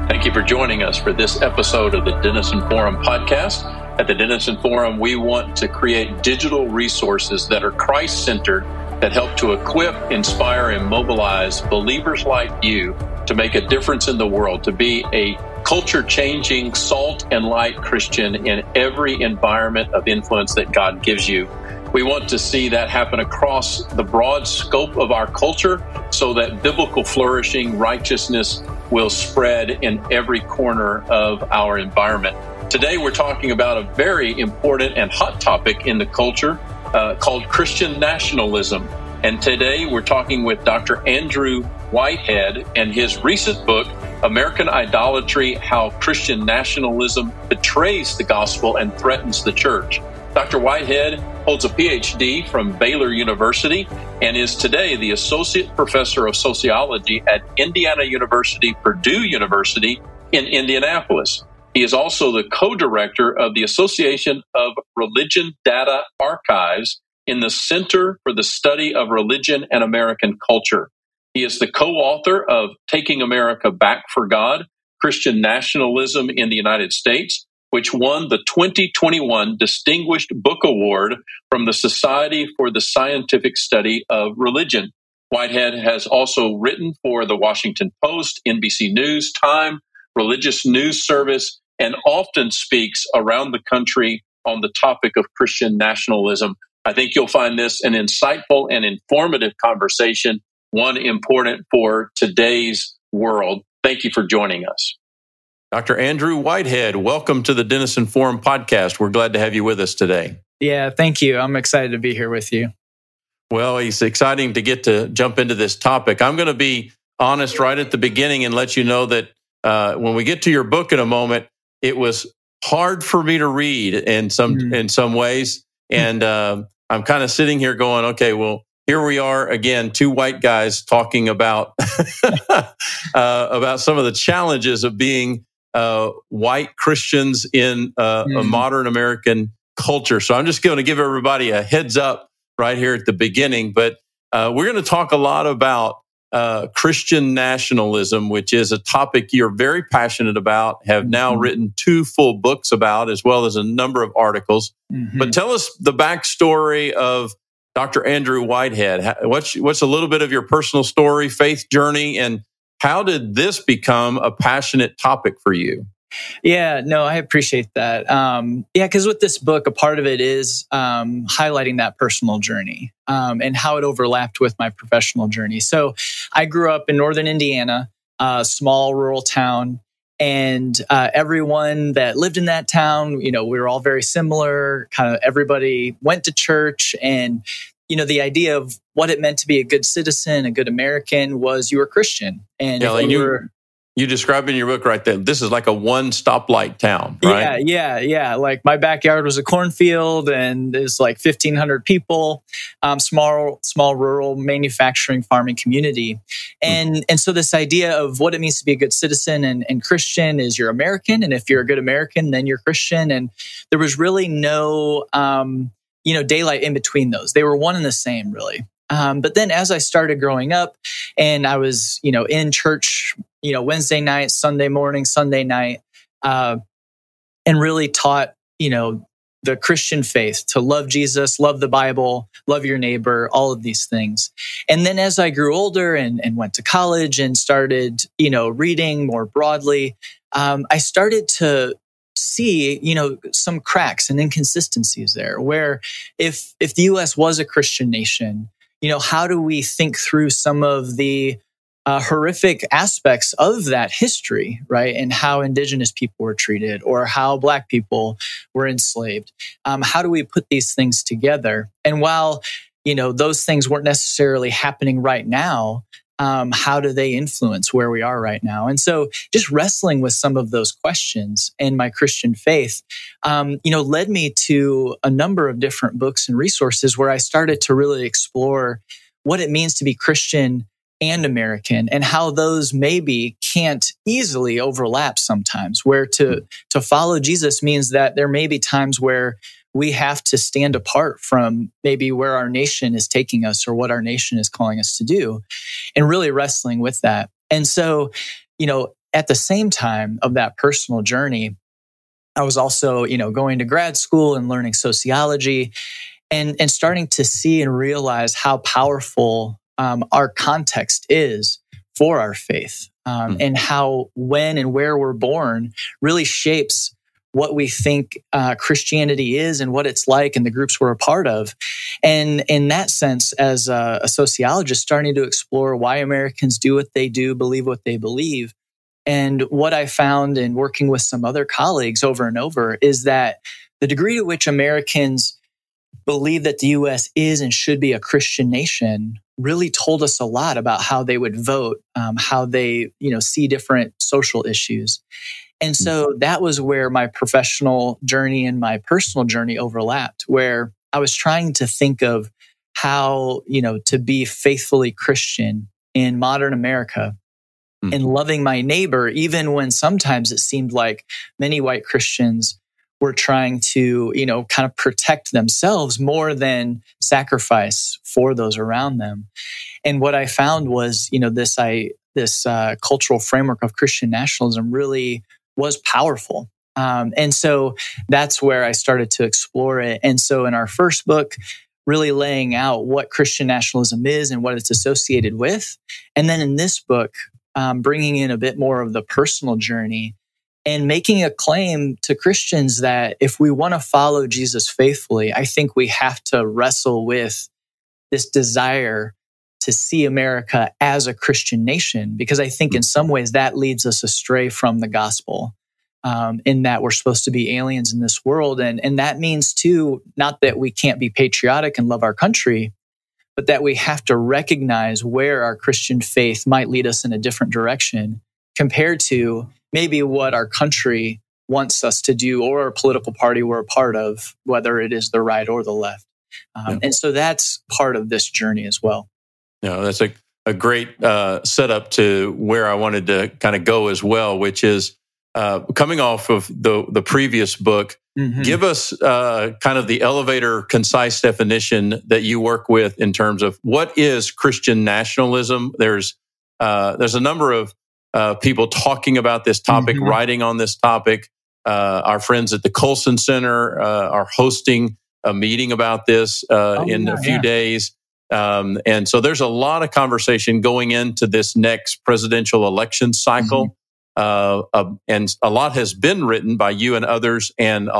Thank you for joining us for this episode of the Denison Forum podcast. At the Denison Forum, we want to create digital resources that are Christ-centered, that help to equip, inspire, and mobilize believers like you to make a difference in the world, to be a culture-changing, salt and light Christian in every environment of influence that God gives you. We want to see that happen across the broad scope of our culture so that biblical flourishing, righteousness will spread in every corner of our environment. Today, we're talking about a very important and hot topic in the culture called Christian nationalism. And today, we're talking with Dr. Andrew Whitehead and his recent book, American Idolatry: How Christian Nationalism Betrays the Gospel and Threatens the Church. Dr. Whitehead holds a PhD from Baylor University and is today the Associate Professor of Sociology at Indiana University, Purdue University in Indianapolis. He is also the co-director of the Association of Religion Data Archives in the Center for the Study of Religion and American Culture. He is the co-author of Taking America Back for God, Christian Nationalism in the United States, which won the 2021 Distinguished Book Award from the Society for the Scientific Study of Religion. Whitehead has also written for the Washington Post, NBC News, Time, Religious News Service, and often speaks around the country on the topic of Christian nationalism. I think you'll find this an insightful and informative conversation, one important for today's world. Thank you for joining us. Dr. Andrew Whitehead, welcome to the Denison Forum podcast. We're glad to have you with us today. Yeah, thank you. I'm excited to be here with you. Well, it's exciting to get to jump into this topic. I'm going to be honest right at the beginning and let you know that when we get to your book in a moment, it was hard for me to read in some ways. And I'm kind of sitting here going, okay, well, here we are again, two white guys talking about about some of the challenges of being white Christians in a modern American culture. So I'm just going to give everybody a heads up right here at the beginning. But we're going to talk a lot about Christian nationalism, which is a topic you're very passionate about, have now written 2 full books about, as well as a number of articles. But tell us the backstory of Dr. Andrew Whitehead. What's a little bit of your personal story, faith journey, and how did this become a passionate topic for you? Yeah, no, I appreciate that. Because with this book, a part of it is highlighting that personal journey and how it overlapped with my professional journey. So I grew up in northern Indiana, a small rural town, and everyone that lived in that town, we were all very similar. Kind of everybody went to church, and the idea of what it meant to be a good citizen, a good American, was you were Christian. And you describe in your book right there, this is like a one stoplight town, right? Yeah. Like my backyard was a cornfield, and there's like 1,500 people, small rural manufacturing farming community. And so this idea of what it means to be a good citizen and Christian is you're American. And if you're a good American, then you're Christian. And there was really no, daylight in between those. They were one and the same, really. But then as I started growing up and I was, in church, Wednesday night, Sunday morning, Sunday night, and really taught, the Christian faith, to love Jesus, love the Bible, love your neighbor, all of these things. And then as I grew older and went to college and started, reading more broadly, I started to see, some cracks and inconsistencies there, where if the U.S. was a Christian nation, how do we think through some of the horrific aspects of that history, right? And how indigenous people were treated, or how Black people were enslaved. How do we put these things together? And while, those things weren't necessarily happening right now, how do they influence where we are right now? And so just wrestling with some of those questions and my Christian faith, led me to a number of different books and resources where I started to really explore what it means to be Christian and American, and how those maybe can't easily overlap sometimes, where to follow Jesus means that there may be times where we have to stand apart from maybe where our nation is taking us or what our nation is calling us to do, and really wrestling with that. And so, at the same time of that personal journey, I was also, going to grad school and learning sociology and starting to see and realize how powerful our context is for our faith, and how when and where we're born really shapes what we think Christianity is and what it's like and the groups we're a part of. And in that sense, as a sociologist, starting to explore why Americans do what they do, believe what they believe. And what I found in working with some other colleagues over and over is that the degree to which Americans believe that the U.S. is and should be a Christian nation really told us a lot about how they would vote, how they, see different social issues. And so that was where my professional journey and my personal journey overlapped, where I was trying to think of how, to be faithfully Christian in modern America and loving my neighbor, even when sometimes it seemed like many white Christians were trying to, kind of protect themselves more than sacrifice for those around them. And what I found was, this cultural framework of Christian nationalism really was powerful. And so that's where I started to explore it. And so in our first book, really laying out what Christian nationalism is and what it's associated with. And then in this book, bringing in a bit more of the personal journey and making a claim to Christians that if we want to follow Jesus faithfully, I think we have to wrestle with this desire to see America as a Christian nation, because I think in some ways that leads us astray from the gospel, in that we're supposed to be aliens in this world. And that means too, not that we can't be patriotic and love our country, but that we have to recognize where our Christian faith might lead us in a different direction compared to maybe what our country wants us to do or a political party we're a part of, whether it is the right or the left. And so that's part of this journey as well. No, that's a great setup to where I wanted to kind of go as well, which is coming off of the previous book. Give us kind of the elevator concise definition that you work with in terms of what is Christian nationalism. There's a number of people talking about this topic, writing on this topic. Our friends at the Colson Center are hosting a meeting about this in a few days. And so there's a lot of conversation going into this next presidential election cycle. And a lot has been written by you and others, and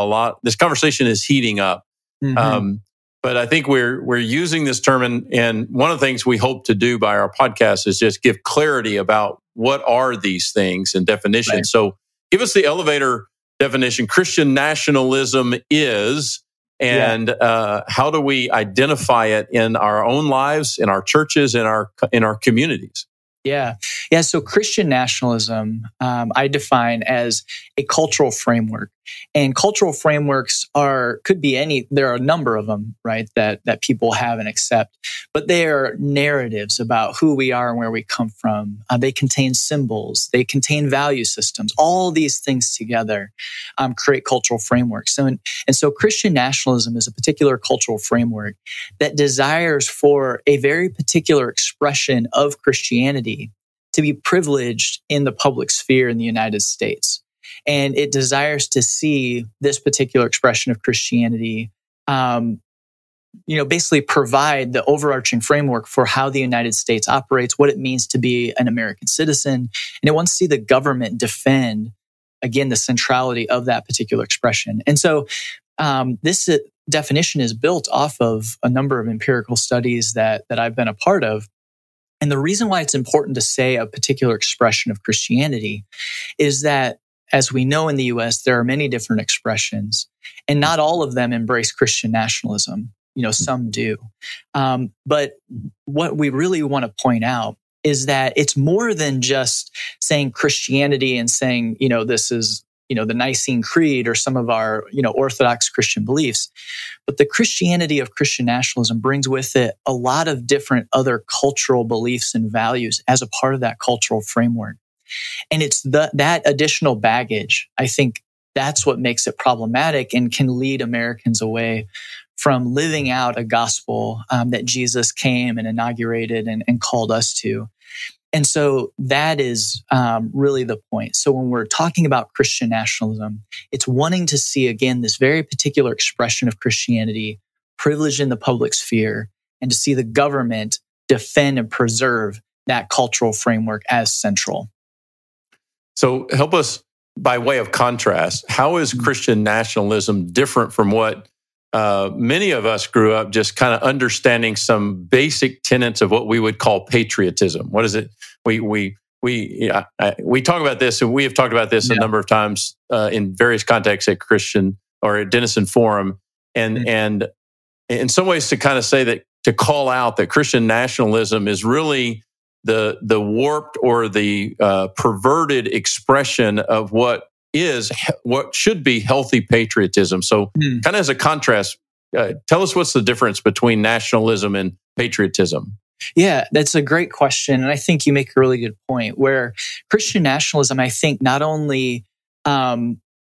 this conversation is heating up. But I think we're using this term, and one of the things we hope to do by our podcast is just give clarity about what are these things and definitions. Right. So give us the elevator definition. Christian nationalism is, and how do we identify it in our own lives, in our churches, in our communities? Yeah. So Christian nationalism, I define as a cultural framework, and cultural frameworks could be there are a number of them, right? That people have and accept, but they are narratives about who we are and where we come from. They contain symbols, they contain value systems. All these things together create cultural frameworks. And so Christian nationalism is a particular cultural framework that desires for a very particular expression of Christianity to be privileged in the public sphere in the United States. And it desires to see this particular expression of Christianity, basically provide the overarching framework for how the United States operates, what it means to be an American citizen. And it wants to see the government defend, again, the centrality of that particular expression. And so this definition is built off of a number of empirical studies that I've been a part of. And the reason why it's important to say a particular expression of Christianity is that, as we know in the U.S., there are many different expressions, and not all of them embrace Christian nationalism. Some do. But what we really want to point out is that it's more than just saying Christianity and saying, this is, the Nicene Creed or some of our, Orthodox Christian beliefs. But the Christianity of Christian nationalism brings with it a lot of different other cultural beliefs and values as a part of that cultural framework. And it's that additional baggage, I think that's what makes it problematic and can lead Americans away from living out a gospel that Jesus came and inaugurated and called us to. And so that is really the point. So when we're talking about Christian nationalism, it's wanting to see, again, this very particular expression of Christianity privileged in the public sphere, and to see the government defend and preserve that cultural framework as central. So help us, by way of contrast, how is Christian nationalism different from what many of us grew up just kind of understanding some basic tenets of what we would call patriotism? What is it? We talk about this, and we have talked about this a number of times in various contexts at Christian or at Denison Forum, and in some ways to kind of say that, to call out that Christian nationalism is really the warped or the perverted expression of what should be healthy patriotism. So kind of as a contrast, tell us what's the difference between nationalism and patriotism? Yeah, that's a great question. And I think you make a really good point, where Christian nationalism, I think, not only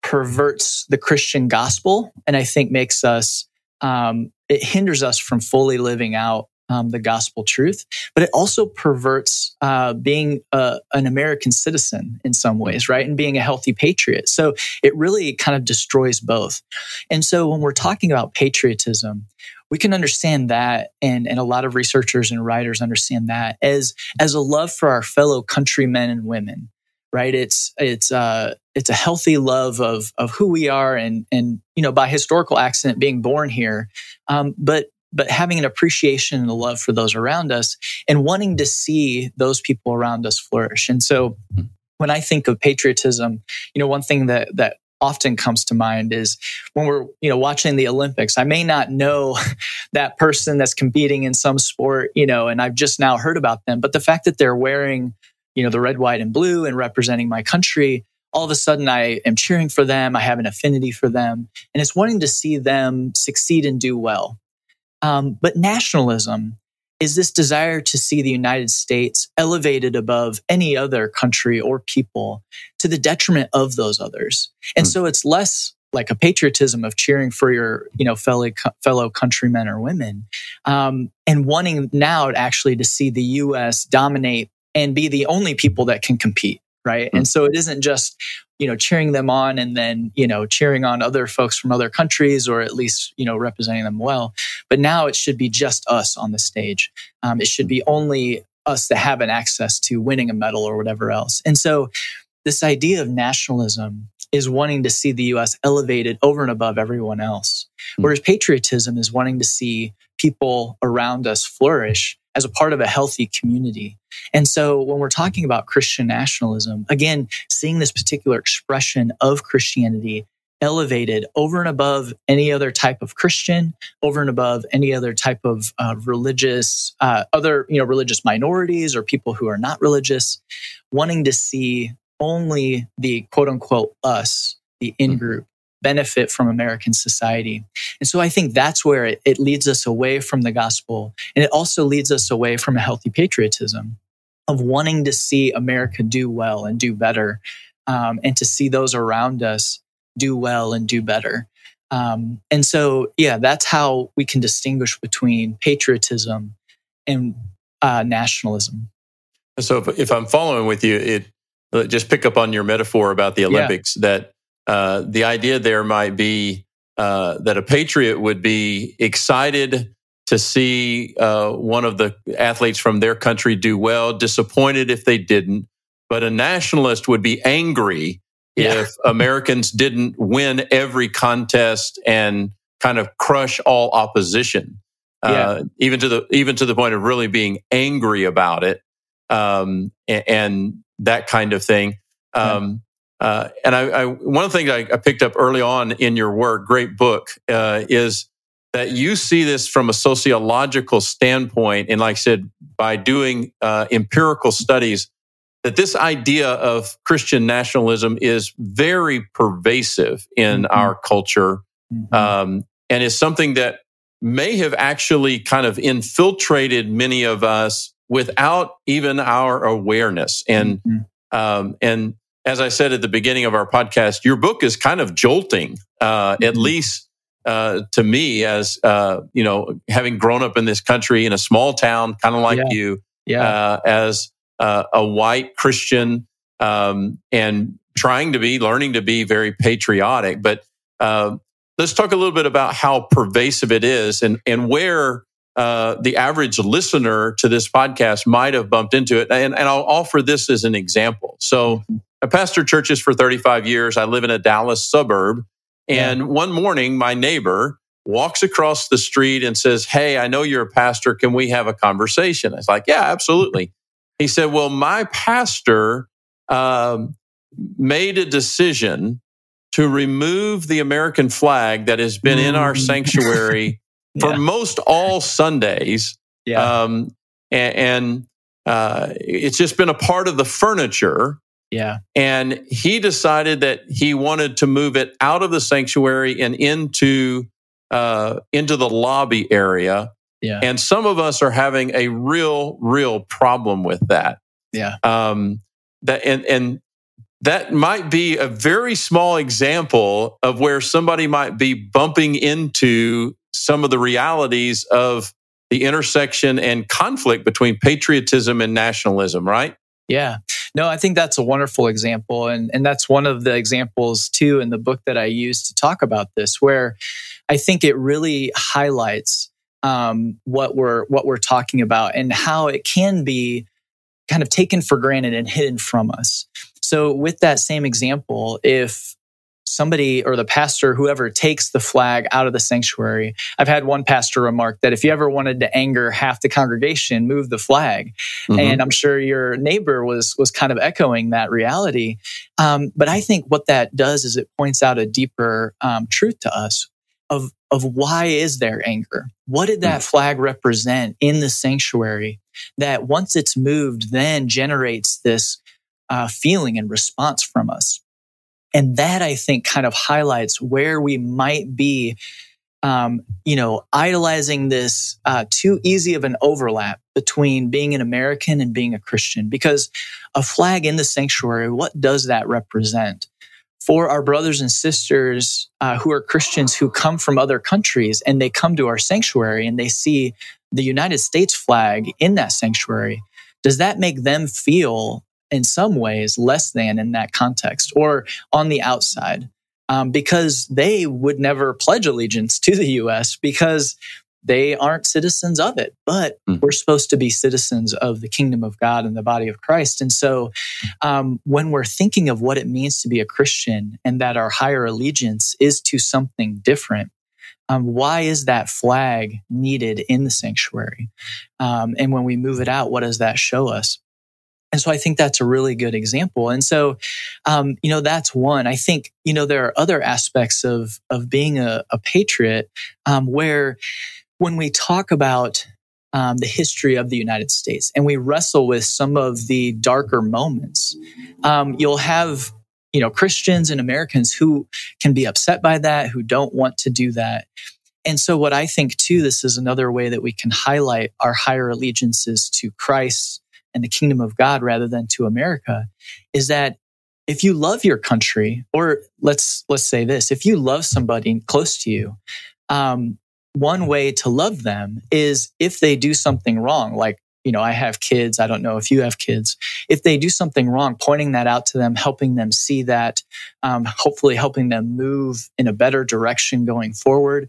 perverts the Christian gospel, and I think makes us, it hinders us from fully living out the gospel truth, but it also perverts being an American citizen in some ways, right? And being a healthy patriot. So it really kind of destroys both. And so when we're talking about patriotism, we can understand that, and a lot of researchers and writers understand that as a love for our fellow countrymen and women, right? It's a healthy love of who we are, and by historical accident being born here, but having an appreciation and a love for those around us, and wanting to see those people around us flourish. And so when I think of patriotism, one thing that often comes to mind is when we're, watching the Olympics. I may not know that person that's competing in some sport, and I've just now heard about them, but the fact that they're wearing, the red, white, and blue and representing my country, all of a sudden I am cheering for them. I have an affinity for them, and it's wanting to see them succeed and do well. But nationalism is this desire to see the United States elevated above any other country or people, to the detriment of those others. And so it's less like a patriotism of cheering for your, fellow countrymen or women, and wanting now actually to see the U.S. dominate and be the only people that can compete, right? And so it isn't just, cheering them on and then, cheering on other folks from other countries, or at least, representing them well. But now it should be just us on the stage. It should be only us that have an access to winning a medal or whatever else. And so this idea of nationalism is wanting to see the U.S. elevated over and above everyone else, whereas patriotism is wanting to see people around us flourish as a part of a healthy community. And so when we're talking about Christian nationalism, again, seeing this particular expression of Christianity elevated over and above any other type of Christian, over and above any other type of religious, religious minorities or people who are not religious, wanting to see only the quote unquote us, the in-group, benefit from American society. And so I think that's where it leads us away from the gospel. And it also leads us away from a healthy patriotism of wanting to see America do well and do better, and to see those around us do well and do better. And so, that's how we can distinguish between patriotism and nationalism. So if I'm following with you, just pick up on your metaphor about the Olympics, that the idea there might be that a patriot would be excited to see one of the athletes from their country do well, disappointed if they didn't. But a nationalist would be angry if Americans didn't win every contest and kind of crush all opposition, even to the point of really being angry about it, and that kind of thing. And one of the things I picked up early on in your work, great book, is that you see this from a sociological standpoint, and like I said, by doing empirical studies, that this idea of Christian nationalism is very pervasive in our culture, and is something that may have actually kind of infiltrated many of us without even our awareness. And as I said at the beginning of our podcast, your book is kind of jolting, at least to me, as having grown up in this country in a small town, kind of like you, as a white Christian, and learning to be very patriotic. But let's talk a little bit about how pervasive it is and where the average listener to this podcast might have bumped into it. And I'll offer this as an example. So I pastored churches for 35 years. I live in a Dallas suburb. And one morning, my neighbor walks across the street and says, "Hey, I know you're a pastor. Can we have a conversation?" I was like, "Yeah, absolutely." He said, "Well, my pastor made a decision to remove the American flag that has been in our sanctuary for most all Sundays. And it's just been a part of the furniture. Yeah. And he decided that he wanted to move it out of the sanctuary and into the lobby area. Yeah. And some of us are having a real problem with that. Yeah. That might be a very small example of where somebody might be bumping into some of the realities of the intersection and conflict between patriotism and nationalism, right? Yeah. No, I think that's a wonderful example. And that's one of the examples, too, in the book that I use to talk about this, where I think it really highlights what we're talking about and how it can be kind of taken for granted and hidden from us. So with that same example, if somebody or the pastor, whoever takes the flag out of the sanctuary, I've had one pastor remark that if you ever wanted to anger half the congregation, move the flag. Mm-hmm. And I'm sure your neighbor was kind of echoing that reality. But I think what that does is it points out a deeper truth to us of why is there anger? What did that flag represent in the sanctuary that once it's moved, then generates this feeling and response from us? And that, I think, kind of highlights where we might be, idolizing this too easy of an overlap between being an American and being a Christian. Because a flag in the sanctuary, what does that represent? For our brothers and sisters who are Christians who come from other countries and they come to our sanctuary and they see the United States flag in that sanctuary, does that make them feel in some ways less than in that context or on the outside? Because they would never pledge allegiance to the U.S. because they aren't citizens of it. But we're supposed to be citizens of the kingdom of God and the body of Christ. And so when we're thinking of what it means to be a Christian and that our higher allegiance is to something different, why is that flag needed in the sanctuary? And when we move it out, what does that show us? And so I think that's a really good example. And so, that's one. I think, there are other aspects of being a patriot where when we talk about the history of the United States and we wrestle with some of the darker moments, you'll have, Christians and Americans who can be upset by that, who don't want to do that. And so what I think, too, this is another way that we can highlight our higher allegiances to Christ and the kingdom of God rather than to America, is that if you love your country, or let's say this, if you love somebody close to you, one way to love them is if they do something wrong. Like, I have kids. I don't know if you have kids. If they do something wrong, pointing that out to them, helping them see that, hopefully helping them move in a better direction going forward.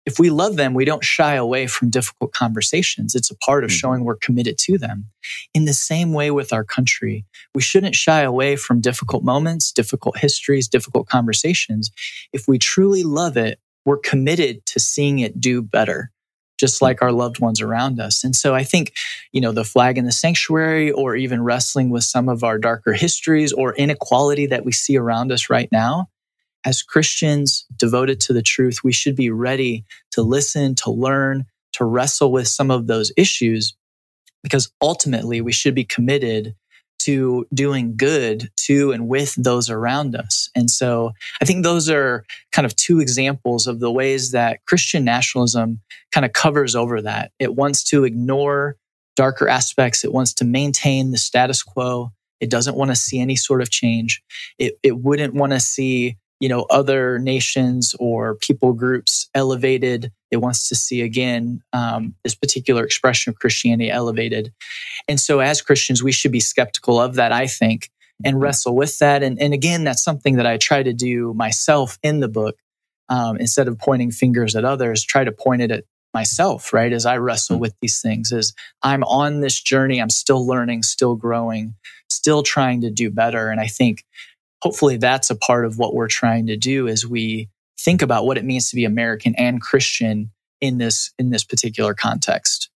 If we love them, we don't shy away from difficult conversations. It's a part of showing we're committed to them. In the same way with our country, we shouldn't shy away from difficult moments, difficult histories, difficult conversations. If we truly love it, we're committed to seeing it do better, just like our loved ones around us. And so I think, the flag in the sanctuary, or even wrestling with some of our darker histories or inequality that we see around us right now, as Christians devoted to the truth, we should be ready to listen, to learn, to wrestle with some of those issues, because ultimately we should be committed to doing good to and with those around us. And so I think those are kind of two examples of the ways that Christian nationalism kind of covers over that. It wants to ignore darker aspects. It wants to maintain the status quo. It doesn't want to see any sort of change. It wouldn't want to see other nations or people groups elevated. It wants to see, again, this particular expression of Christianity elevated. And so as Christians, we should be skeptical of that, I think, and wrestle with that. And again, that's something that I try to do myself in the book. Instead of pointing fingers at others, try to point it at myself, right? As I wrestle with these things, as I'm on this journey, I'm still learning, still growing, still trying to do better. And I think hopefully that's a part of what we're trying to do as we think about what it means to be American and Christian in this particular context.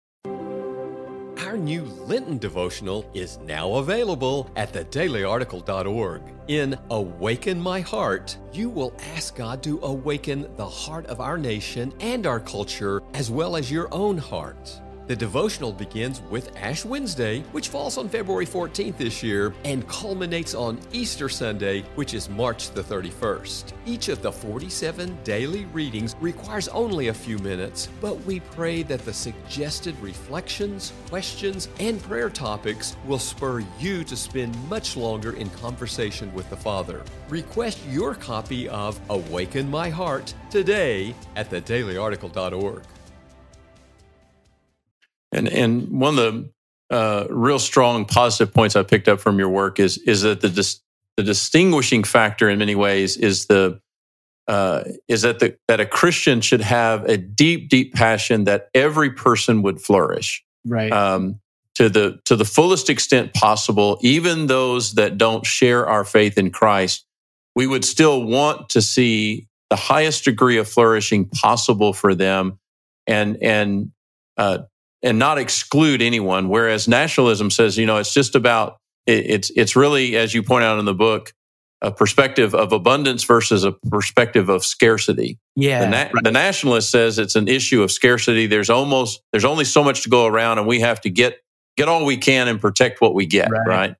Our new Lenten devotional is now available at thedailyarticle.org. In Awaken My Heart, you will ask God to awaken the heart of our nation and our culture, as well as your own heart. The devotional begins with Ash Wednesday, which falls on February 14th this year, and culminates on Easter Sunday, which is March the 31st. Each of the 47 daily readings requires only a few minutes, but we pray that the suggested reflections, questions, and prayer topics will spur you to spend much longer in conversation with the Father. Request your copy of Awaken My Heart today at thedailyarticle.org. And one of the real strong positive points I picked up from your work is that the distinguishing factor in many ways is that a Christian should have a deep passion that every person would flourish, right? To the fullest extent possible. Even those that don't share our faith in Christ, we would still want to see the highest degree of flourishing possible for them, and not exclude anyone. Whereas nationalism says, it's just about, it's really, as you point out in the book, a perspective of abundance versus a perspective of scarcity. Yeah. The nationalist says it's an issue of scarcity. There's only so much to go around, and we have to get all we can and protect what we get. Right.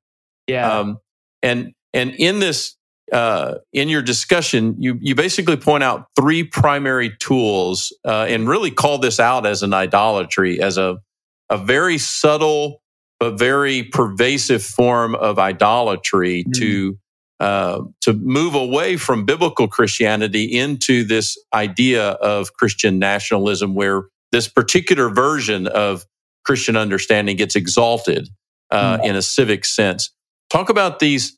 Yeah. And in this, in your discussion, you basically point out three primary tools, and really call this out as an idolatry, as a very subtle but very pervasive form of idolatry to move away from biblical Christianity into this idea of Christian nationalism, where this particular version of Christian understanding gets exalted in a civic sense. Talk about these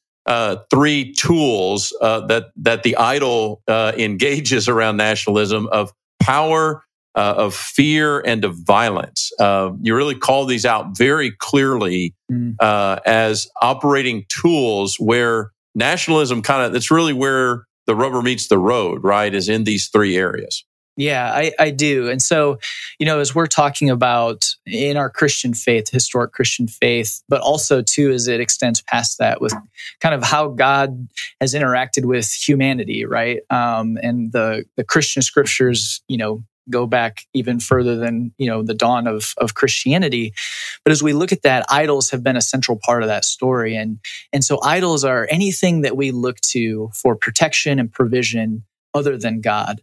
three tools that the idol engages around nationalism: of power, of fear, and of violence. You really call these out very clearly as operating tools where nationalism it's really where the rubber meets the road, right? Is in these three areas. Yeah, I do. And so, as we're talking about in our Christian faith, historic Christian faith, but also too, as it extends past that with kind of how God has interacted with humanity, right? And the Christian scriptures, go back even further than, the dawn of Christianity. But as we look at that, idols have been a central part of that story. And so idols are anything that we look to for protection and provision other than God.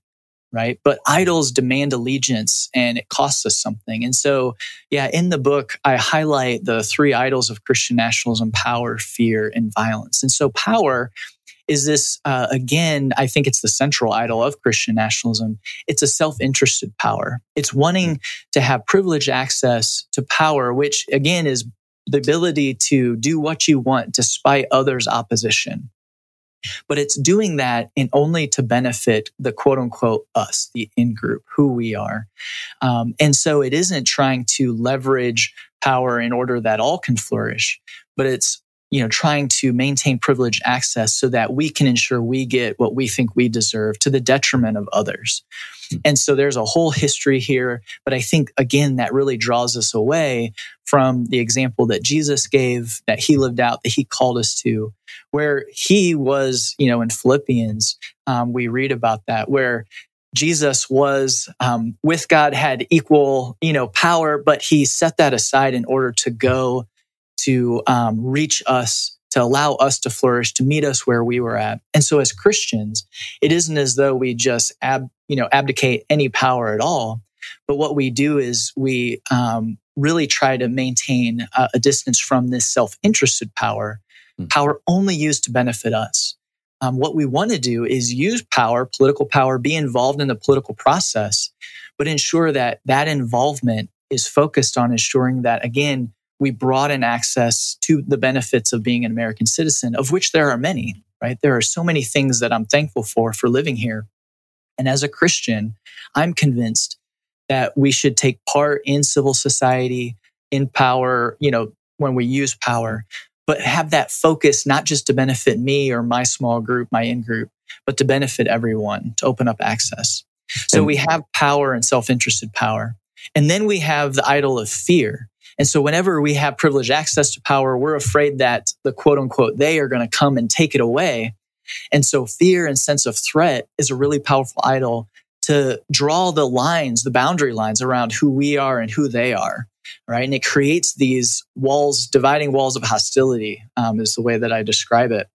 Right. But idols demand allegiance, and it costs us something. And so, in the book, I highlight the three idols of Christian nationalism: power, fear, and violence. And so power is this, again, I think it's the central idol of Christian nationalism. It's a self-interested power. It's wanting to have privileged access to power, which again is the ability to do what you want despite others' opposition. But it's doing that in only to benefit the quote unquote us, the in-group, who we are. And so it isn't trying to leverage power in order that all can flourish, but it's trying to maintain privileged access so that we can ensure we get what we think we deserve to the detriment of others. And so there's a whole history here, but I think, again, that really draws us away from the example that Jesus gave, that he lived out, that he called us to, where he was, in Philippians, we read about that, where Jesus was with God, had equal, power, but he set that aside in order to go to reach us, to allow us to flourish, to meet us where we were at. And so as Christians, it isn't as though we just abdicate any power at all. But what we do is we really try to maintain a distance from this self-interested power only used to benefit us. what we want to do is use power, political power, be involved in the political process, but ensure that that involvement is focused on ensuring that, again, we broaden access to the benefits of being an American citizen, of which there are many, right? There are so many things that I'm thankful for living here. And as a Christian, I'm convinced that we should take part in civil society, in power, when we use power, but have that focus not just to benefit me or my small group, my in-group, but to benefit everyone, to open up access. So we have power and self-interested power. And then we have the idol of fear. And so whenever we have privileged access to power, we're afraid that the quote unquote, they are going to come and take it away. And so fear and sense of threat is a really powerful idol to draw the lines, the boundary lines around who we are and who they are, right? And it creates these walls, dividing walls of hostility, is the way that I describe it.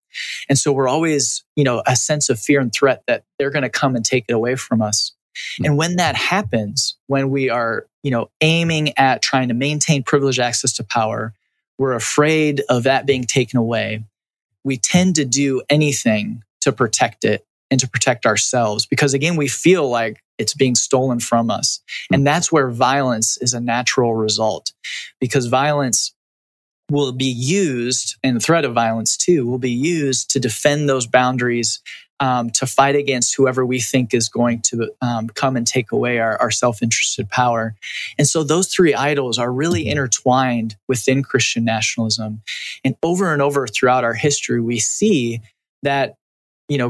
And so we're always, a sense of fear and threat that they're going to come and take it away from us. And when that happens, when we are, aiming at trying to maintain privileged access to power, we're afraid of that being taken away. We tend to do anything to protect it and to protect ourselves because, again, we feel like it's being stolen from us. And that's where violence is a natural result, because violence will be used, and the threat of violence too, will be used to defend those boundaries, to fight against whoever we think is going to come and take away our self-interested power. And so those three idols are really intertwined within Christian nationalism. And over throughout our history, we see that,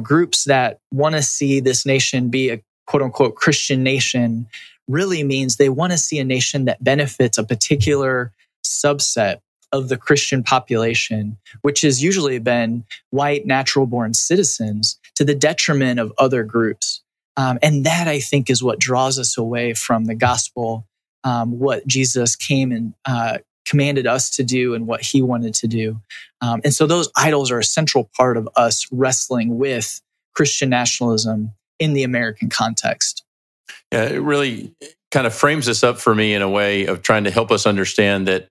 groups that want to see this nation be a quote unquote Christian nation really means they want to see a nation that benefits a particular subset of the Christian population, which has usually been white, natural-born citizens, to the detriment of other groups. And that, I think, is what draws us away from the gospel, what Jesus came and commanded us to do and what he wanted to do. And so those idols are a central part of us wrestling with Christian nationalism in the American context. Yeah, it really kind of frames this up for me in a way of trying to help us understand that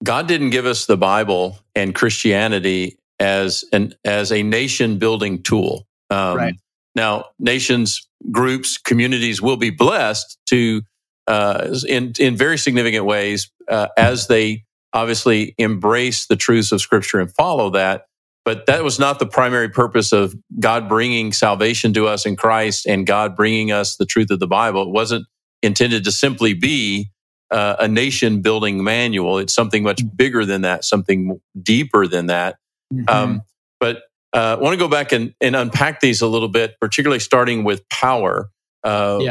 God didn't give us the Bible and Christianity as a nation-building tool. Right. Now, nations, groups, communities will be blessed to in very significant ways as they obviously embrace the truths of Scripture and follow that. But that was not the primary purpose of God bringing salvation to us in Christ and God bringing us the truth of the Bible. It wasn't intended to simply be a nation-building manual. It's something much bigger than that, something deeper than that. But I want to go back and unpack these a little bit, particularly starting with power.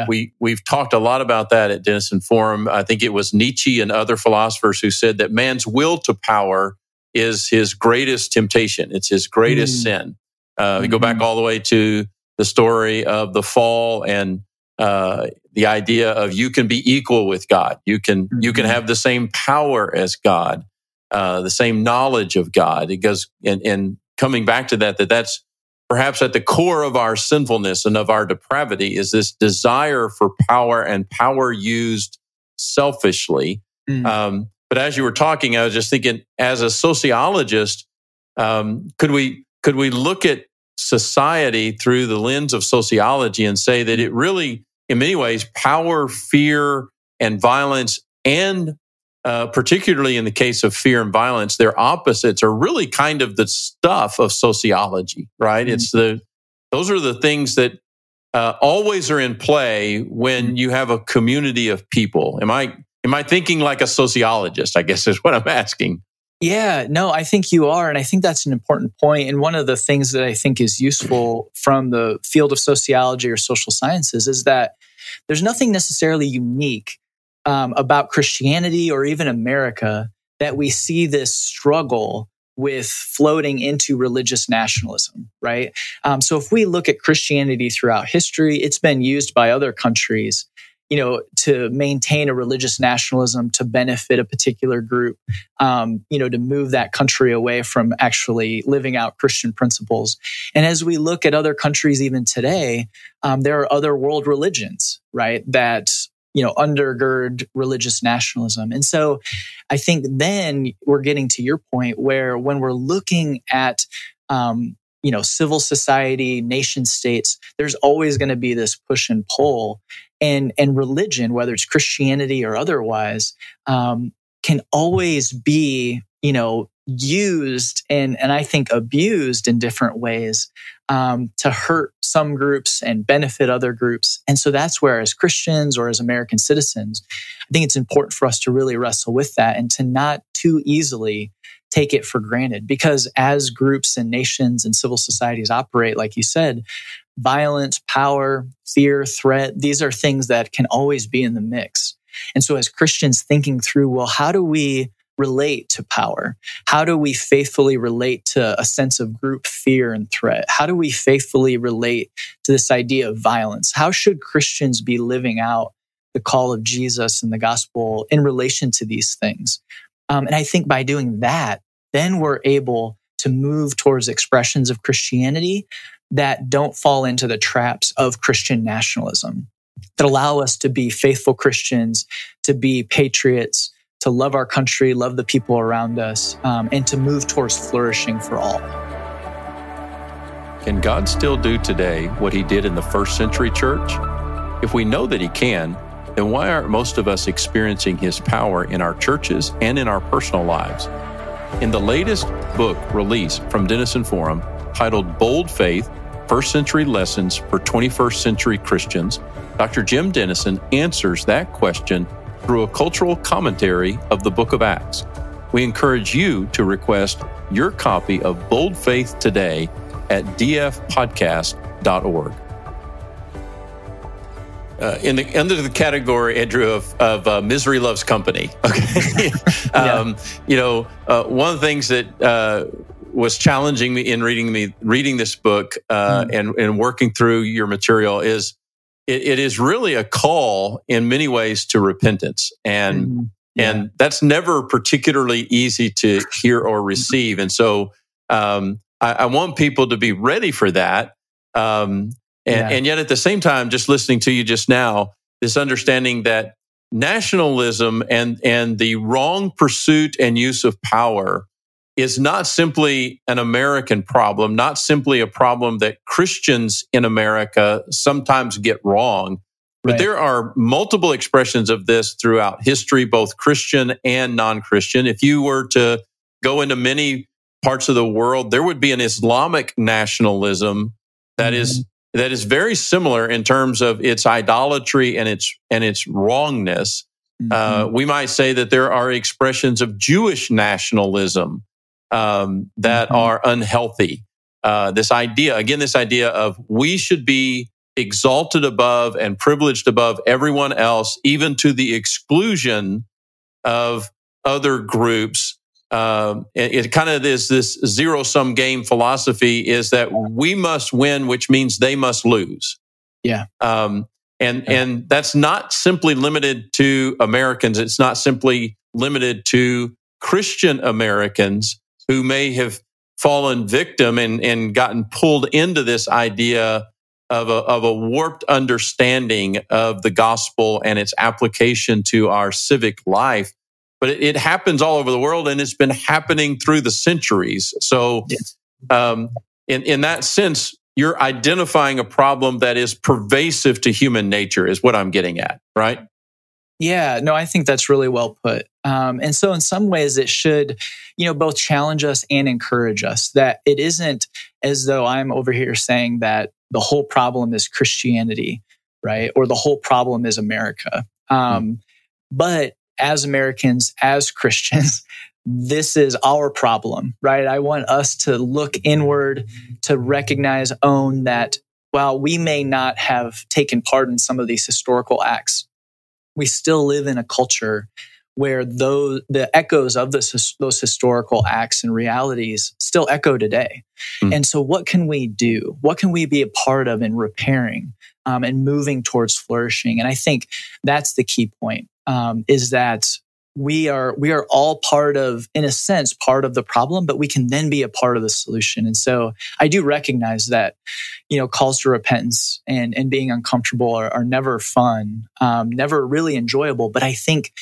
We've talked a lot about that at Denison Forum. I think it was Nietzsche and other philosophers who said that man's will to power is his greatest temptation. It's his greatest sin. We go back all the way to the story of the fall and the idea of you can be equal with God. You can have the same power as God, the same knowledge of God. It goes and coming back to that's perhaps at the core of our sinfulness and of our depravity is this desire for power and power used selfishly. But as you were talking, I was just thinking, as a sociologist, could we look at society through the lens of sociology and say that it really, in many ways, power, fear, and violence, and particularly in the case of fear and violence, their opposites are really kind of the stuff of sociology, right? Those are the things that always are in play when you have a community of people. Am I thinking like a sociologist, I guess is what I'm asking. Yeah, no, I think you are. And I think that's an important point. And one of the things that I think is useful from the field of sociology or social sciences is that there's nothing necessarily unique about Christianity or even America that we see this struggle with floating into religious nationalism, right? So if we look at Christianity throughout history, it's been used by other countries, to maintain a religious nationalism to benefit a particular group, to move that country away from actually living out Christian principles. And as we look at other countries even today, there are other world religions, right, that undergird religious nationalism. And so I think then we're getting to your point where when we're looking at, civil society, nation states, there's always going to be this push and pull, and religion, whether it's Christianity or otherwise, can always be, used and I think abused in different ways to hurt some groups and benefit other groups. And so that's where, as Christians or as American citizens, I think it's important for us to really wrestle with that and to not too easily take it for granted. Because as groups and nations and civil societies operate, like you said, violence, power, fear, threat, these are things that can always be in the mix. And so as Christians thinking through, well, how do we relate to power? How do we faithfully relate to a sense of group fear and threat? How do we faithfully relate to this idea of violence? How should Christians be living out the call of Jesus and the gospel in relation to these things? And I think by doing that, then we're able to move towards expressions of Christianity that don't fall into the traps of Christian nationalism, that allow us to be faithful Christians, to be patriots, to love our country, love the people around us, and to move towards flourishing for all. Can God still do today what he did in the first century church? If we know that he can, then why aren't most of us experiencing his power in our churches and in our personal lives? In the latest book released from Denison Forum, titled Bold Faith, First Century Lessons for 21st Century Christians, Dr. Jim Denison answers that question through a cultural commentary of the book of Acts. We encourage you to request your copy of Bold Faith today at dfpodcast.org. Under the category, Andrew, of misery loves company. Okay, one of the things that was challenging me in reading this book and working through your material is it is really a call in many ways to repentance, and that's never particularly easy to hear or receive. And so I want people to be ready for that. And yet at the same time, just listening to you just now, this understanding that nationalism and the wrong pursuit and use of power is not simply an American problem, not simply a problem that Christians in America sometimes get wrong, but there are multiple expressions of this throughout history, both Christian and non-Christian. If you were to go into many parts of the world, there would be an Islamic nationalism that is very similar in terms of its idolatry and its wrongness. We might say that there are expressions of Jewish nationalism that are unhealthy. This idea of we should be exalted above and privileged above everyone else, even to the exclusion of other groups. It kind of is this zero-sum game philosophy, is that we must win, which means they must lose. And that's not simply limited to Americans. It's not simply limited to Christian Americans who may have fallen victim and gotten pulled into this idea of a warped understanding of the gospel and its application to our civic life. But it happens all over the world, and it's been happening through the centuries. So in that sense, you're identifying a problem that is pervasive to human nature, is what I'm getting at, right? Yeah, no, I think that's really well put. And so in some ways it should, both challenge us and encourage us, that it isn't as though I'm over here saying that the whole problem is Christianity, right? Or the whole problem is America. But as Americans, as Christians, this is our problem, right? I want us to look inward, to recognize, own that while we may not have taken part in some of these historical acts, we still live in a culture where the echoes of those historical acts and realities still echo today. And so what can we do? What can we be a part of in repairing and moving towards flourishing? And I think that's the key point, is that we are all part of, in a sense, part of the problem, but we can then be a part of the solution. And so I do recognize that, calls to repentance and being uncomfortable are never fun, never really enjoyable, but I think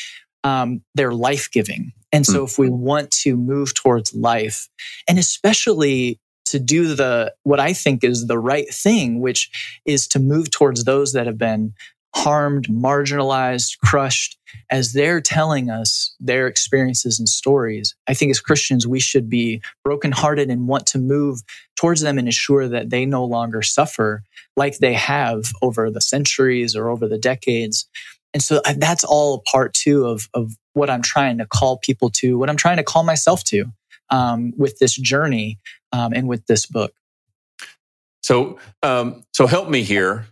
they're life-giving. And so if we want to move towards life, and especially to do what I think is the right thing, which is to move towards those that have been harmed, marginalized, crushed, as they're telling us their experiences and stories. I think as Christians, we should be brokenhearted and want to move towards them and ensure that they no longer suffer like they have over the centuries or over the decades. And so that's all a part too of what I'm trying to call people to, what I'm trying to call myself to with this journey and with this book. So help me here.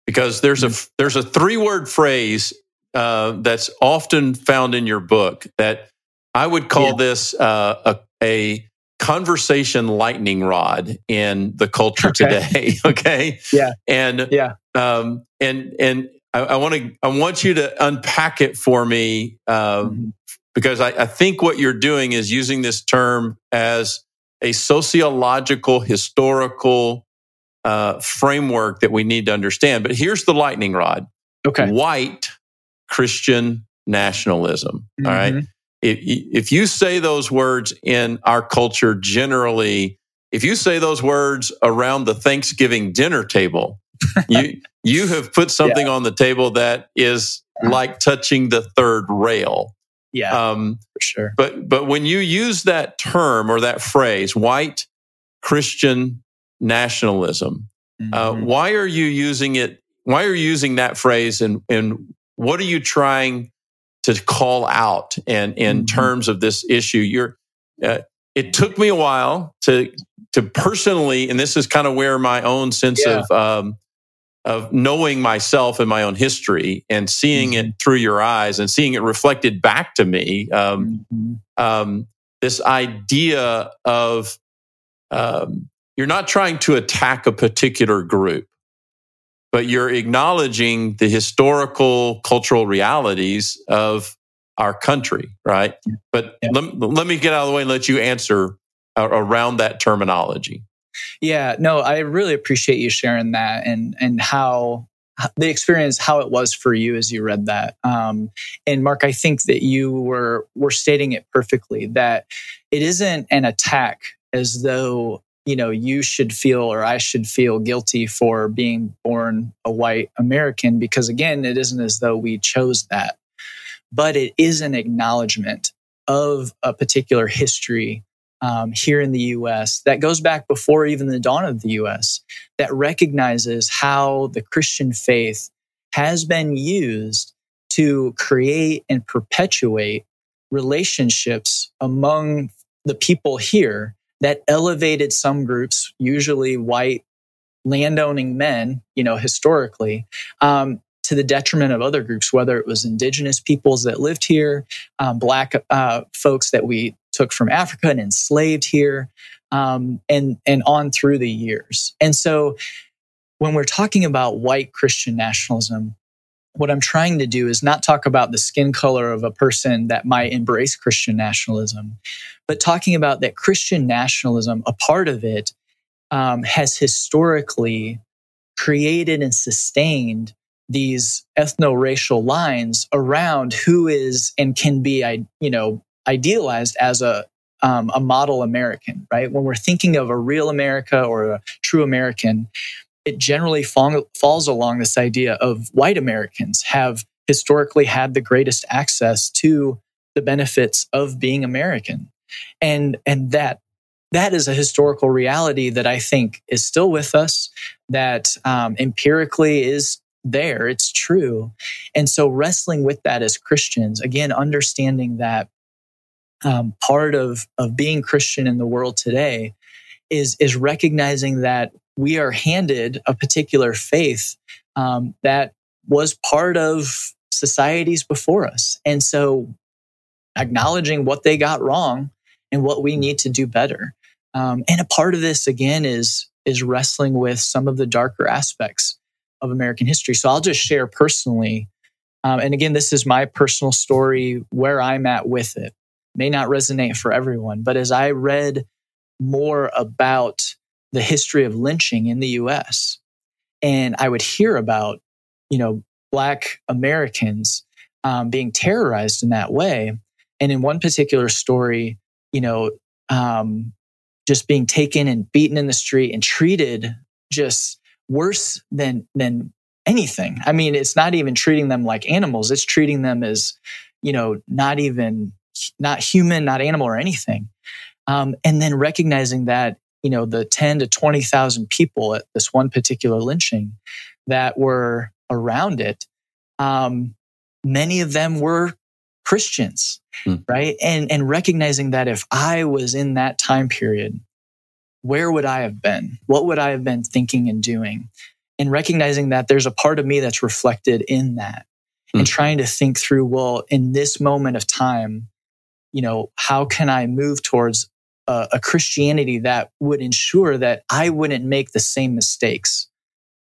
Because there's a 3-word phrase that's often found in your book that I would call this a conversation lightning rod in the culture today. Okay. Yeah. And I want you to unpack it for me because I think what you're doing is using this term as a sociological, historical framework that we need to understand. But here's the lightning rod. Okay. White Christian nationalism. All right. If you say those words in our culture generally, if you say those words around the Thanksgiving dinner table, you have put something on the table that is like touching the third rail. Yeah, for sure. But when you use that term or that phrase, white Christian nationalism. Why are you using it? Why are you using that phrase? And what are you trying to call out? And in terms of this issue, it took me a while to personally, and this is kind of where my own sense of knowing myself and my own history and seeing it through your eyes and seeing it reflected back to me. This idea of you're not trying to attack a particular group, but you're acknowledging the historical, cultural realities of our country, right? But let me get out of the way and let you answer around that terminology. Yeah, no, I really appreciate you sharing that and how the experience, how it was for you as you read that. And Mark, I think that you were stating it perfectly, that it isn't an attack as though you should feel or I should feel guilty for being born a white American, because again, it isn't as though we chose that, but it is an acknowledgement of a particular history here in the U.S. that goes back before even the dawn of the U.S., that recognizes how the Christian faith has been used to create and perpetuate relationships among the people here that elevated some groups, usually white landowning men, historically, to the detriment of other groups, whether it was indigenous peoples that lived here, Black folks that we took from Africa and enslaved here, and on through the years. And so when we're talking about white Christian nationalism, what I'm trying to do is not talk about the skin color of a person that might embrace Christian nationalism, but talking about that Christian nationalism, a part of it, has historically created and sustained these ethno-racial lines around who is and can be, idealized as a model American, right? When we're thinking of a real America or a true American, it generally falls along this idea of white Americans have historically had the greatest access to the benefits of being American. And that is a historical reality that I think is still with us, that empirically is there, it's true. And so wrestling with that as Christians, again, understanding that part of being Christian in the world today is recognizing that we are handed a particular faith that was part of societies before us. And so acknowledging what they got wrong and what we need to do better. And a part of this, again, is wrestling with some of the darker aspects of American history. So I'll just share personally. And again, this is my personal story, where I'm at with it. May not resonate for everyone, but as I read more about the history of lynching in the US, and I would hear about, Black Americans being terrorized in that way. And in one particular story, just being taken and beaten in the street and treated just worse than anything. I mean, it's not even treating them like animals. It's treating them as, not human, not animal or anything. And then recognizing that, the 10 to 20,000 people at this one particular lynching that were around it, many of them were Christians, right? And recognizing that if I was in that time period, where would I have been? What would I have been thinking and doing? And recognizing that there's a part of me that's reflected in that, and trying to think through, well, in this moment of time, how can I move towards a Christianity that would ensure that I wouldn't make the same mistakes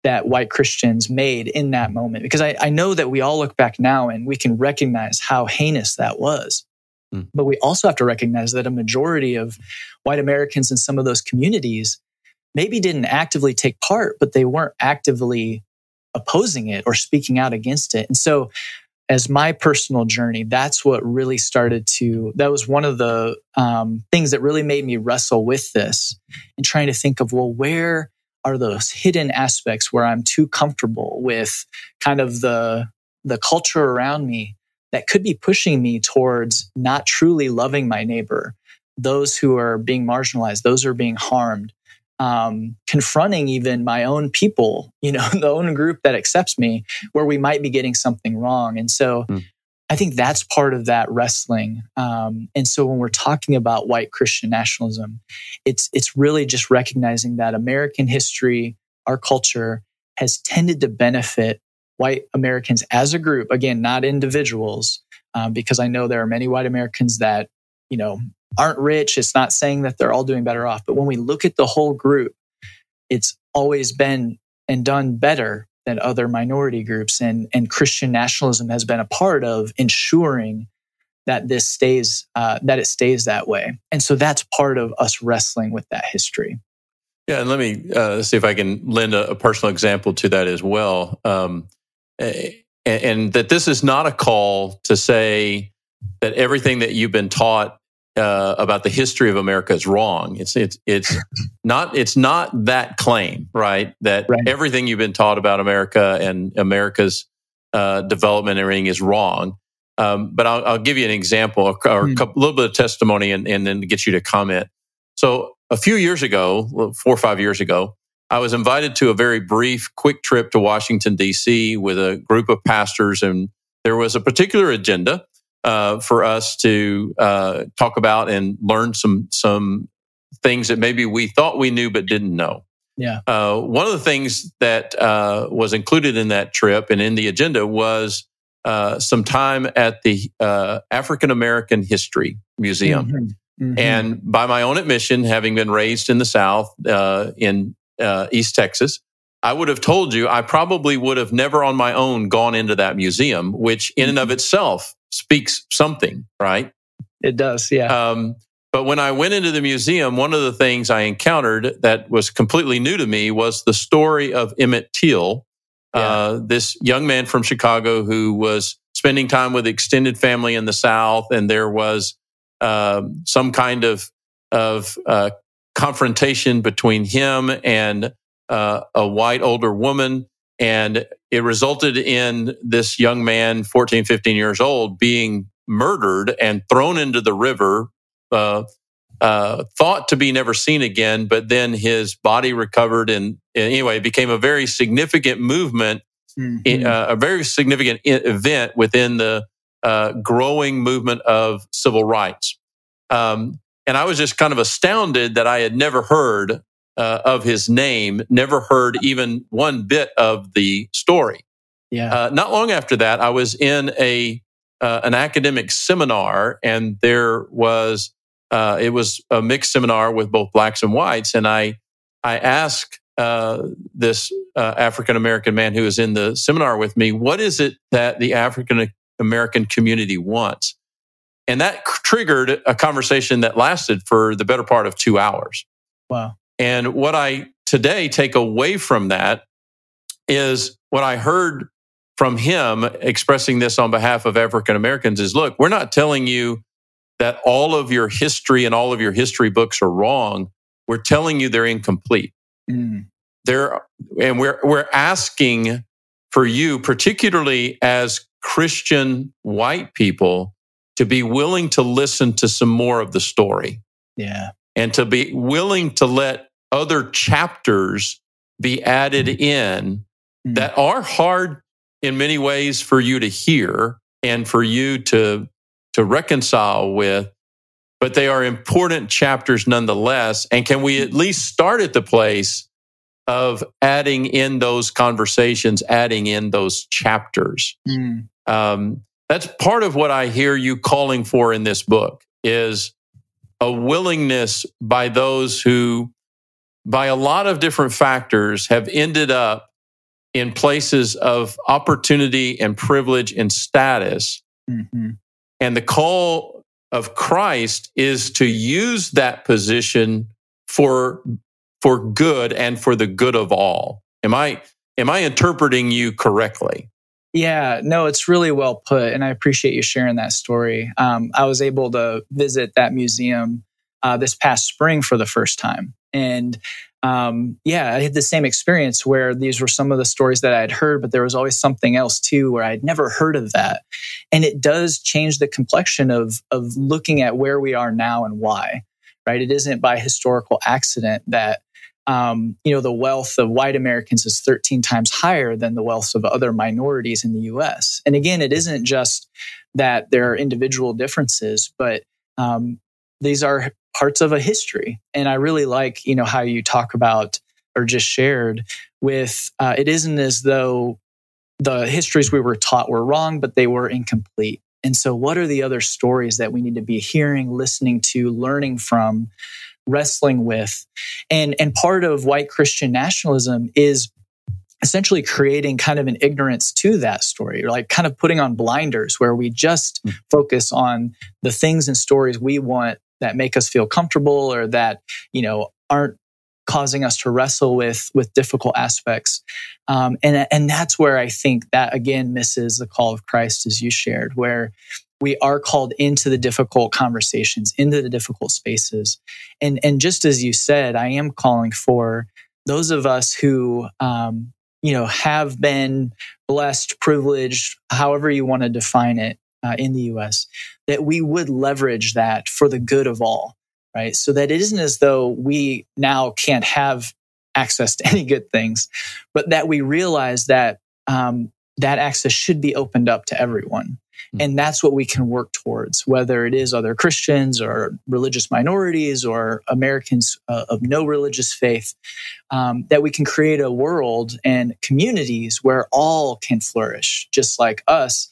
that white Christians made in that moment? Because I know that we all look back now and we can recognize how heinous that was. But we also have to recognize that a majority of white Americans in some of those communities maybe didn't actively take part, but they weren't actively opposing it or speaking out against it. And so as my personal journey, that's what really that was one of the things that really made me wrestle with this and trying to think of, well, where are those hidden aspects where I'm too comfortable with kind of the culture around me that could be pushing me towards not truly loving my neighbor, those who are being marginalized, those who are being harmed, confronting even my own people, the own group that accepts me, where we might be getting something wrong. And so I think that's part of that wrestling. And so when we're talking about white Christian nationalism, it's really just recognizing that American history, our culture, has tended to benefit white Americans as a group, again, not individuals, because I know there are many white Americans that, aren't rich. It's not saying that they're all doing better off. But when we look at the whole group, it's always been and done better than other minority groups. And Christian nationalism has been a part of ensuring that this stays, it stays that way. And so that's part of us wrestling with that history. Yeah, and let me see if I can lend a personal example to that as well. And that this is not a call to say that everything that you've been taught about the history of America is wrong. It's not that claim, right? That everything you've been taught about America and America's development and everything is wrong. But I'll give you an example or a little bit of testimony and then get you to comment. So a few years ago, 4 or 5 years ago, I was invited to a very brief, quick trip to Washington, D.C. with a group of pastors, and there was a particular agenda for us to talk about and learn some things that maybe we thought we knew but didn't know. Yeah. One of the things that was included in that trip and in the agenda was some time at the African American History Museum. Mm-hmm. And by my own admission, having been raised in the South, in East Texas, I would have told you I probably would have never on my own gone into that museum, which in and of itself speaks something, right? It does, yeah. But when I went into the museum, one of the things I encountered that was completely new to me was the story of Emmett Till, this young man from Chicago who was spending time with extended family in the South, and there was some kind of confrontation between him and a white older woman. And it resulted in this young man, 14, 15 years old, being murdered and thrown into the river, thought to be never seen again, but then his body recovered. And anyway, it became a very significant movement, a very significant event within the growing movement of civil rights. And I was just kind of astounded that I had never heard of his name, never heard even one bit of the story. Yeah. Not long after that, I was in an academic seminar, and there was it was a mixed seminar with both blacks and whites. And I asked this African American man who was in the seminar with me, what is it that the African American community wants? And that triggered a conversation that lasted for the better part of 2 hours. Wow. And what I today take away from that is what I heard from him expressing this on behalf of African Americans is, look, we're not telling you that all of your history and all of your history books are wrong. we're telling you they're incomplete. Mm. And we're asking for you, particularly as Christian white people, to be willing to listen to some more of the story. Yeah. And to be willing to let other chapters be added in that are hard in many ways for you to hear and for you to reconcile with, but they are important chapters nonetheless. And can we at least start at the place of adding in those conversations, adding in those chapters? That's part of what I hear you calling for in this book, is a willingness by those who, by a lot of different factors, have ended up in places of opportunity and privilege and status. Mm-hmm. And the call of Christ is to use that position for good and for the good of all. Am I interpreting you correctly? Yeah, no, it's really well put. And I appreciate you sharing that story. I was able to visit that museum this past spring for the first time. And I had the same experience where these were some of the stories that I had heard, but there was always something else too where I'd never heard of that. And it does change the complexion of looking at where we are now and why, right? It isn't by historical accident that the wealth of white Americans is 13 times higher than the wealth of other minorities in the US. And again, it isn't just that there are individual differences, but these are parts of a history. And I really like, how you talk about or just shared with, it isn't as though the histories we were taught were wrong, but they were incomplete. And so what are the other stories that we need to be hearing, listening to, learning from, wrestling with? And part of white Christian nationalism is essentially creating kind of an ignorance to that story, or like kind of putting on blinders where we just focus on the things and stories we want that make us feel comfortable, or that, aren't causing us to wrestle with difficult aspects. And that's where I think that again misses the call of Christ, as you shared, where we are called into the difficult conversations, into the difficult spaces. And just as you said, I am calling for those of us who, have been blessed, privileged, however you want to define it, in the US, that we would leverage that for the good of all, right? So that it isn't as though we now can't have access to any good things, but that we realize that that access should be opened up to everyone. And that's what we can work towards, whether it is other Christians or religious minorities or Americans of no religious faith, that we can create a world and communities where all can flourish just like us.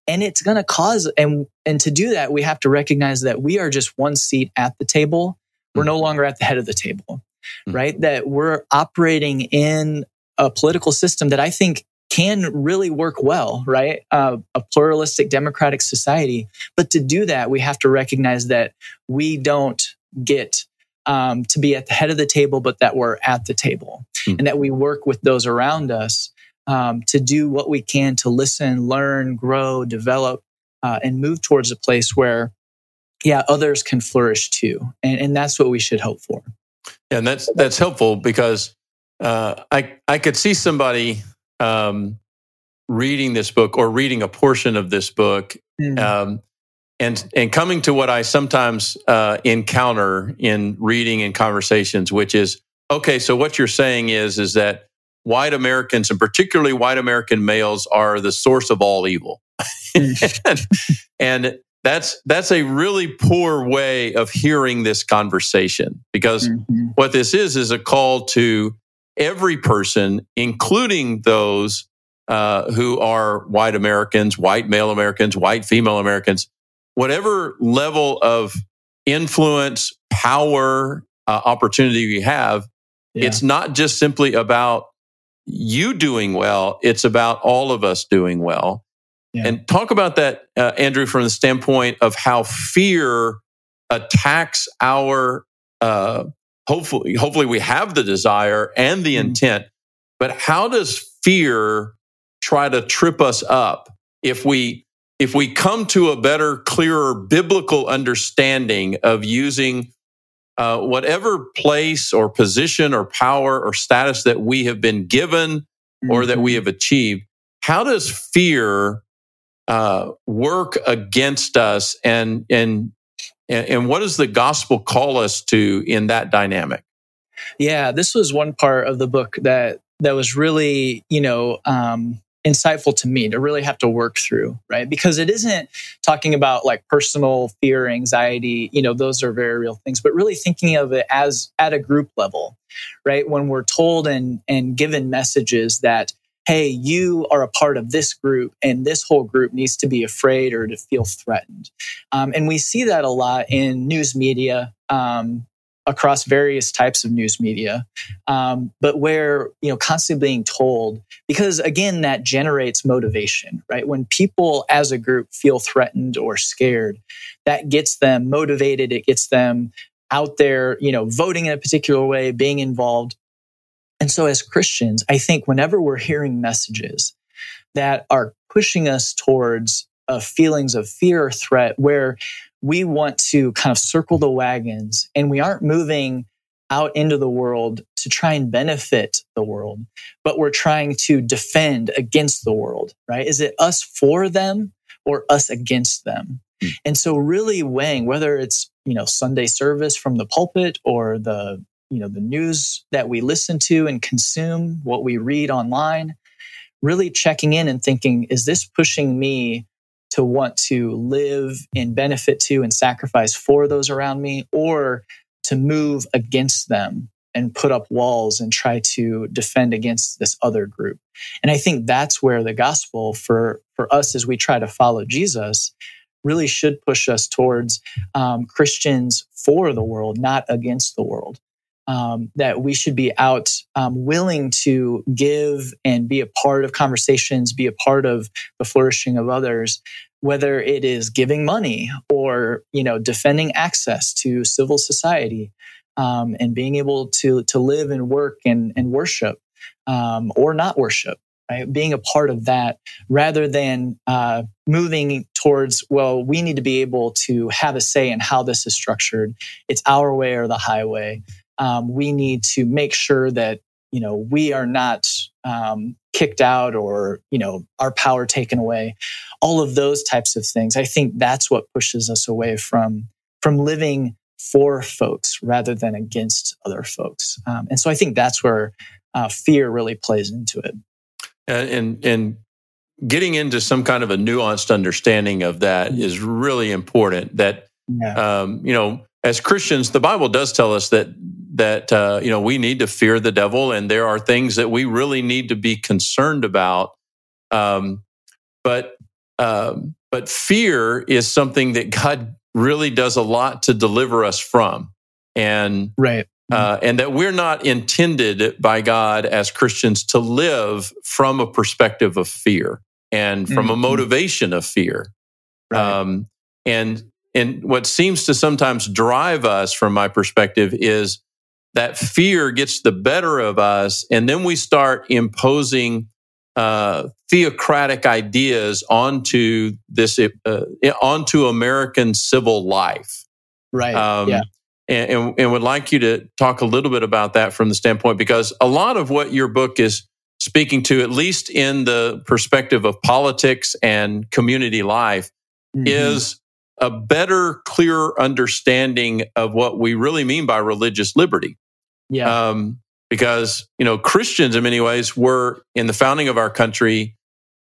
And it's going to cause, and to do that, we have to recognize that we are just one seat at the table. We're no longer at the head of the table, right? That we're operating in a political system that I think can really work well, right? A pluralistic democratic society. But to do that, we have to recognize that we don't get to be at the head of the table, but that we're at the table and that we work with those around us to do what we can to listen, learn, grow, develop, and move towards a place where, others can flourish too. And that's what we should hope for. And that's helpful, because I could see somebody reading this book or reading a portion of this book and coming to what I sometimes encounter in reading and conversations, which is, okay, so what you're saying is that white Americans, and particularly white American males, are the source of all evil. and that's a really poor way of hearing this conversation, because what this is a call to every person, including those who are white Americans, white male Americans, white female Americans, whatever level of influence, power, opportunity you have. It's not just simply about you doing well, it's about all of us doing well. And talk about that, Andrew, from the standpoint of how fear attacks our, hopefully we have the desire and the intent, but how does fear try to trip us up if we come to a better, clearer biblical understanding of using whatever place or position or power or status that we have been given or that we have achieved, how does fear work against us, and what does the gospel call us to in that dynamic? Yeah, this was one part of the book that was really, insightful to me to really have to work through, right? Because it isn't talking about like personal fear, anxiety, those are very real things, but really thinking of it as at a group level, right? When we're told and given messages that, hey, you are a part of this group and this whole group needs to be afraid or to feel threatened. And we see that a lot in news media, across various types of news media, but where, constantly being told, because again, that generates motivation, right? When people as a group feel threatened or scared, that gets them motivated. It gets them out there, voting in a particular way, being involved. And so as Christians, I think whenever we're hearing messages that are pushing us towards feelings of fear or threat, where we want to kind of circle the wagons and we aren't moving out into the world to try and benefit the world, but we're trying to defend against the world, right? Is it us for them or us against them? And so really weighing whether it's, Sunday service from the pulpit or the news that we listen to and consume, what we read online, really checking in and thinking, is this pushing me to want to live and benefit to and sacrifice for those around me, or to move against them and put up walls and try to defend against this other group? And I think that's where the gospel for us as we try to follow Jesus really should push us towards Christians for the world, not against the world. That we should be out willing to give and be a part of conversations, be a part of the flourishing of others, whether it is giving money or, defending access to civil society, and being able to live and work and worship, or not worship, right? Being a part of that rather than moving towards, well, we need to be able to have a say in how this is structured. It's our way or the highway. We need to make sure that, we are not kicked out or, our power taken away. All of those types of things. I think that's what pushes us away from living for folks rather than against other folks. And so I think that's where fear really plays into it. And getting into some kind of a nuanced understanding of that is really important. That, as Christians, the Bible does tell us that we need to fear the devil, and there are things that we really need to be concerned about. But fear is something that God really does a lot to deliver us from, and right. And that we're not intended by God as Christians to live from a perspective of fear and from a motivation of fear. Right. And what seems to sometimes drive us, from my perspective, is that fear gets the better of us, and then we start imposing theocratic ideas onto onto American civil life. Right. And would like you to talk a little bit about that from the standpoint, because a lot of what your book is speaking to, at least in the perspective of politics and community life, is a better, clearer understanding of what we really mean by religious liberty. Yeah. Because, Christians in many ways were, in the founding of our country,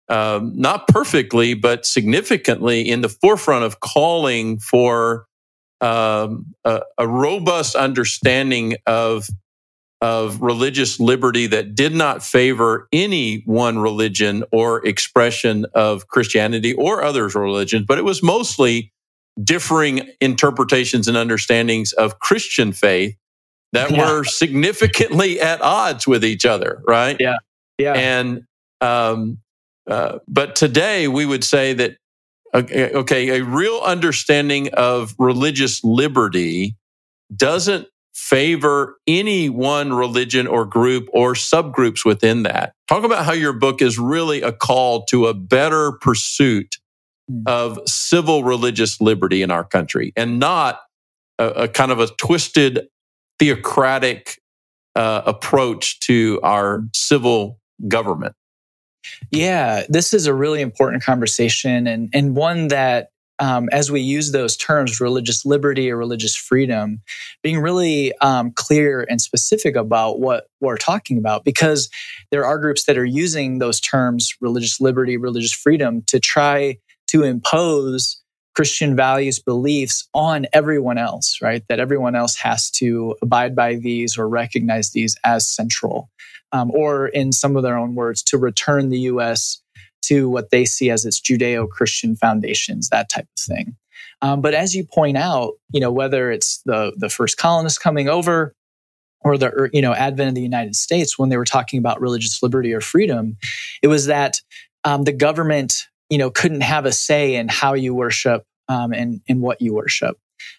not perfectly, but significantly in the forefront of calling for a robust understanding of religious liberty that did not favor any one religion or expression of Christianity or others' religions, but it was mostly differing interpretations and understandings of Christian faith that were significantly at odds with each other, right? Yeah. And but today we would say that a real understanding of religious liberty doesn't favor any one religion or group or subgroups within that. Talk about how your book is really a call to a better pursuit of civil religious liberty in our country, and not a kind of a twisted theocratic approach to our civil government. Yeah, this is a really important conversation, and one that, as we use those terms, religious liberty or religious freedom, being really clear and specific about what we're talking about, because there are groups that are using those terms, religious liberty, religious freedom, to try to impose Christian values, beliefs on everyone else, right? That everyone else has to abide by these or recognize these as central, or in some of their own words, to return the U.S. to what they see as its Judeo-Christian foundations, that type of thing. But as you point out, whether it's the first colonists coming over or the advent of the United States, when they were talking about religious liberty or freedom, it was that the government couldn't have a say in how you worship and what you worship.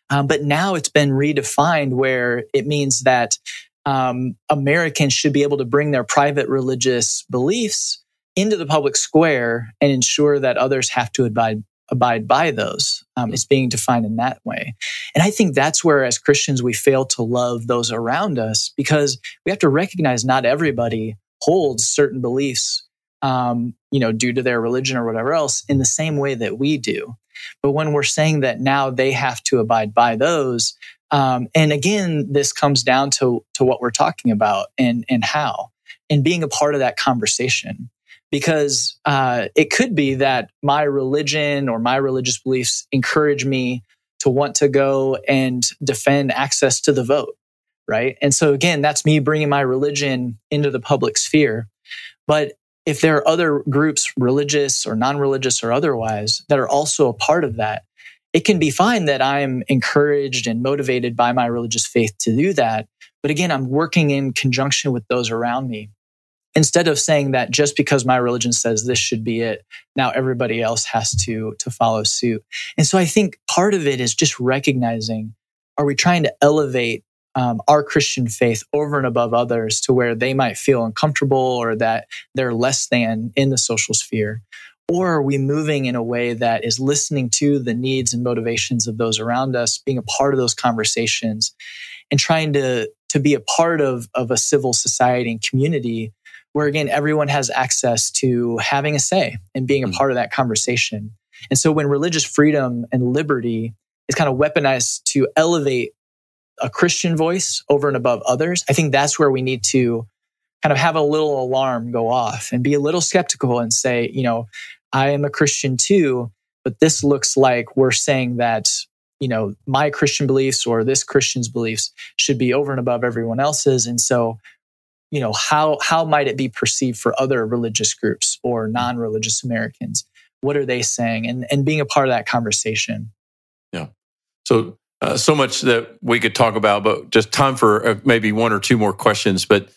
But now it's been redefined where it means that Americans should be able to bring their private religious beliefs into the public square and ensure that others have to abide by those. It's being defined in that way. And I think that's where, as Christians, we fail to love those around us, because we have to recognize not everybody holds certain beliefs due to their religion or whatever else in the same way that we do. But when we're saying that now they have to abide by those, and again, this comes down to what we're talking about and how, and being a part of that conversation. Because it could be that my religion or my religious beliefs encourage me to want to go and defend access to the vote, right? And so again, that's me bringing my religion into the public sphere. But if there are other groups, religious or non-religious or otherwise, that are also a part of that, it can be fine that I'm encouraged and motivated by my religious faith to do that. But again, I'm working in conjunction with those around me. Instead of saying that just because my religion says this should be it, now everybody else has to follow suit. And so I think part of it is just recognizing, are we trying to elevate our Christian faith over and above others to where they might feel uncomfortable or that they're less than in the social sphere? Or are we moving in a way that is listening to the needs and motivations of those around us, being a part of those conversations, and trying to be a part of a civil society and community where, again, everyone has access to having a say and being a part of that conversation? And so when religious freedom and liberty is kind of weaponized to elevate a Christian voice over and above others, I think that's where we need to kind of have a little alarm go off and be a little skeptical and say, I am a Christian too, but this looks like we're saying that, my Christian beliefs or this Christian's beliefs should be over and above everyone else's. And so, how might it be perceived for other religious groups or non-religious Americans? What are they saying? And being a part of that conversation. Yeah. So much that we could talk about, but just time for maybe one or two more questions. But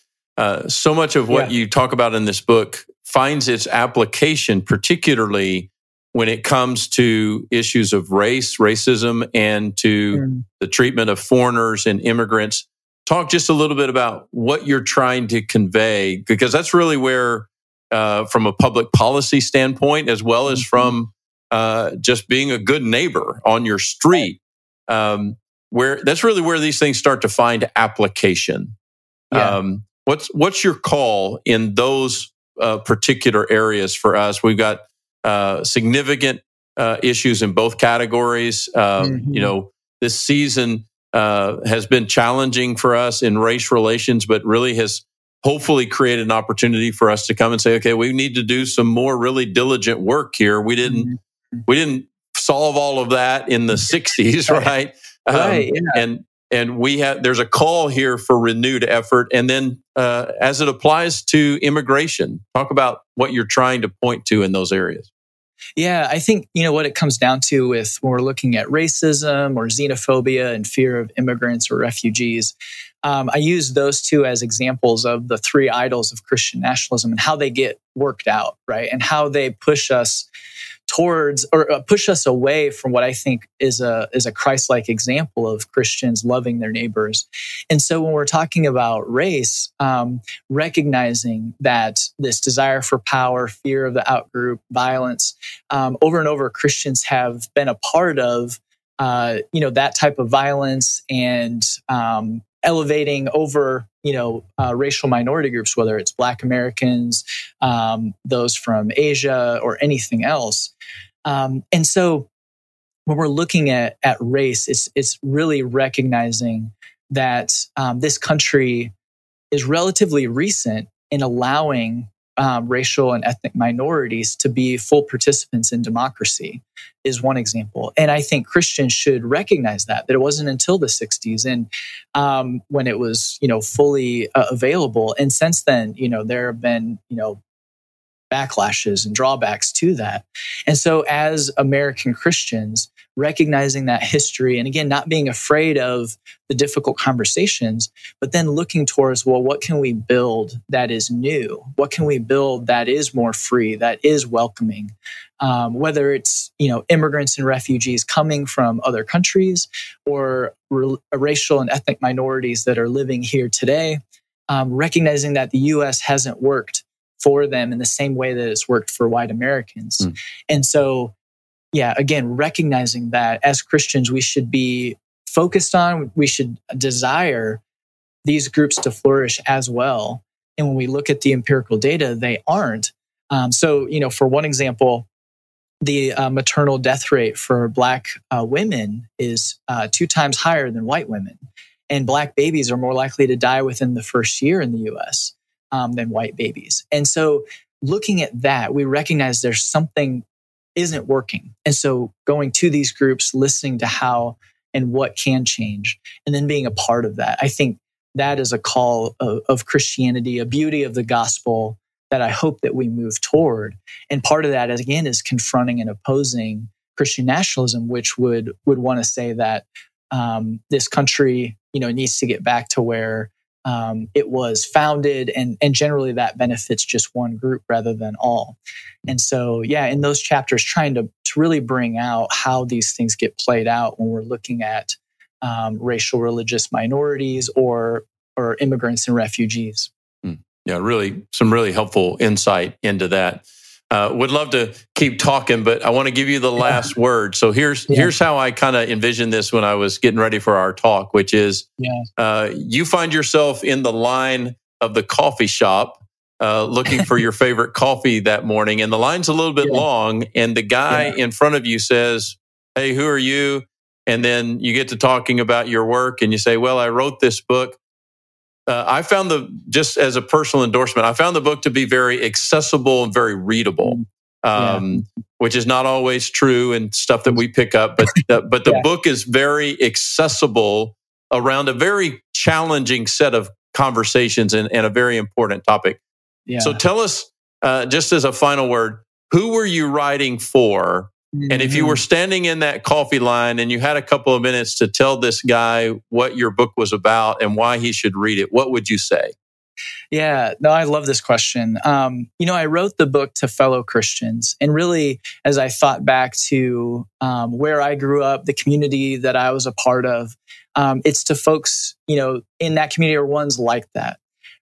so much of what you talk about in this book finds its application, particularly when it comes to issues of racism, and to the treatment of foreigners and immigrants. Talk just a little bit about what you're trying to convey, because that's really where, from a public policy standpoint, as well as from just being a good neighbor on your street, where that's really where these things start to find application. Yeah. What's your call in those particular areas for us? We've got significant issues in both categories. This season has been challenging for us in race relations, but really has hopefully created an opportunity for us to come and say, okay, we need to do some more really diligent work here. We didn't solve all of that in the 60s, right? Right. Yeah. And there's a call here for renewed effort. And then as it applies to immigration, talk about what you're trying to point to in those areas. Yeah, I think, what it comes down to with when we're looking at racism or xenophobia and fear of immigrants or refugees, I use those two as examples of the three idols of Christian nationalism and how they get worked out, right? And how they push us towards or push us away from what I think is a Christ-like example of Christians loving their neighbors. And so when we're talking about race, recognizing that this desire for power, fear of the outgroup, violence, over and over, Christians have been a part of that type of violence and elevating over, racial minority groups, whether it's Black Americans, those from Asia, or anything else. And so when we're looking at race, it's really recognizing that this country is relatively recent in allowing racial and ethnic minorities to be full participants in democracy is one example. And I think Christians should recognize that it wasn't until the 60s and when it was, fully available. And since then, there have been, backlashes and drawbacks to that. And so as American Christians, recognizing that history, and again, not being afraid of the difficult conversations, but then looking towards, well, what can we build that is new? What can we build that is more free, that is welcoming? Whether it's, immigrants and refugees coming from other countries or racial and ethnic minorities that are living here today, recognizing that the U.S. hasn't worked for them in the same way that it's worked for white Americans. And so, again, recognizing that as Christians, we should be focused on, we should desire these groups to flourish as well. And when we look at the empirical data, they aren't. So, for one example, the maternal death rate for Black women is 2 times higher than white women. And Black babies are more likely to die within the first year in the U.S. Than white babies. And so looking at that, we recognize there's something isn't working. And so going to these groups, listening to how and what can change, and then being a part of that. I think that is a call of Christianity, a beauty of the gospel that I hope that we move toward. And part of that, again, is confronting and opposing Christian nationalism, which would want to say that this country, needs to get back to where it was founded, and generally that benefits just one group rather than all. And so, in those chapters, trying to really bring out how these things get played out when we're looking at racial, religious minorities or immigrants and refugees. Yeah, really, some really helpful insight into that. Would love to keep talking, but I want to give you the last word. So here's how I kind of envisioned this when I was getting ready for our talk, which is you find yourself in the line of the coffee shop looking for your favorite coffee that morning, and the line's a little bit long, and the guy in front of you says, "Hey, who are you?" And then you get to talking about your work, and you say, "Well, I wrote this book." I found just as a personal endorsement, I found the book to be very accessible and very readable, which is not always true and stuff that we pick up. But the book is very accessible around a very challenging set of conversations and a very important topic. Yeah. So tell us, just as a final word, who were you writing for? And if you were standing in that coffee line and you had a couple of minutes to tell this guy what your book was about and why he should read it, what would you say? Yeah, no, I love this question. I wrote the book to fellow Christians. And really, as I thought back to where I grew up, the community that I was a part of, it's to folks, in that community or ones like that,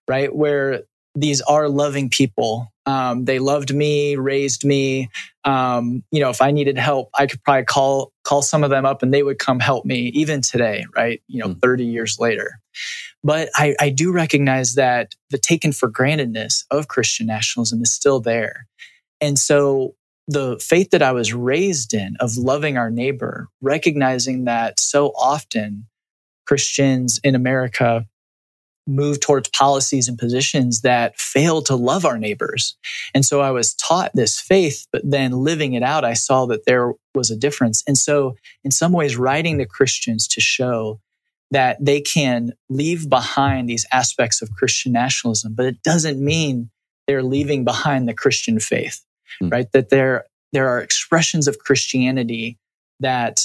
right? Where these are loving people. They loved me, raised me. If I needed help, I could probably call some of them up and they would come help me even today, right? 30 years later. But I do recognize that the taken for grantedness of Christian nationalism is still there. And so the faith that I was raised in of loving our neighbor, recognizing that so often Christians in America move towards policies and positions that fail to love our neighbors. And so I was taught this faith, but then living it out, I saw that there was a difference. And so in some ways, writing to Christians to show that they can leave behind these aspects of Christian nationalism, but it doesn't mean they're leaving behind the Christian faith, right? That there are expressions of Christianity that,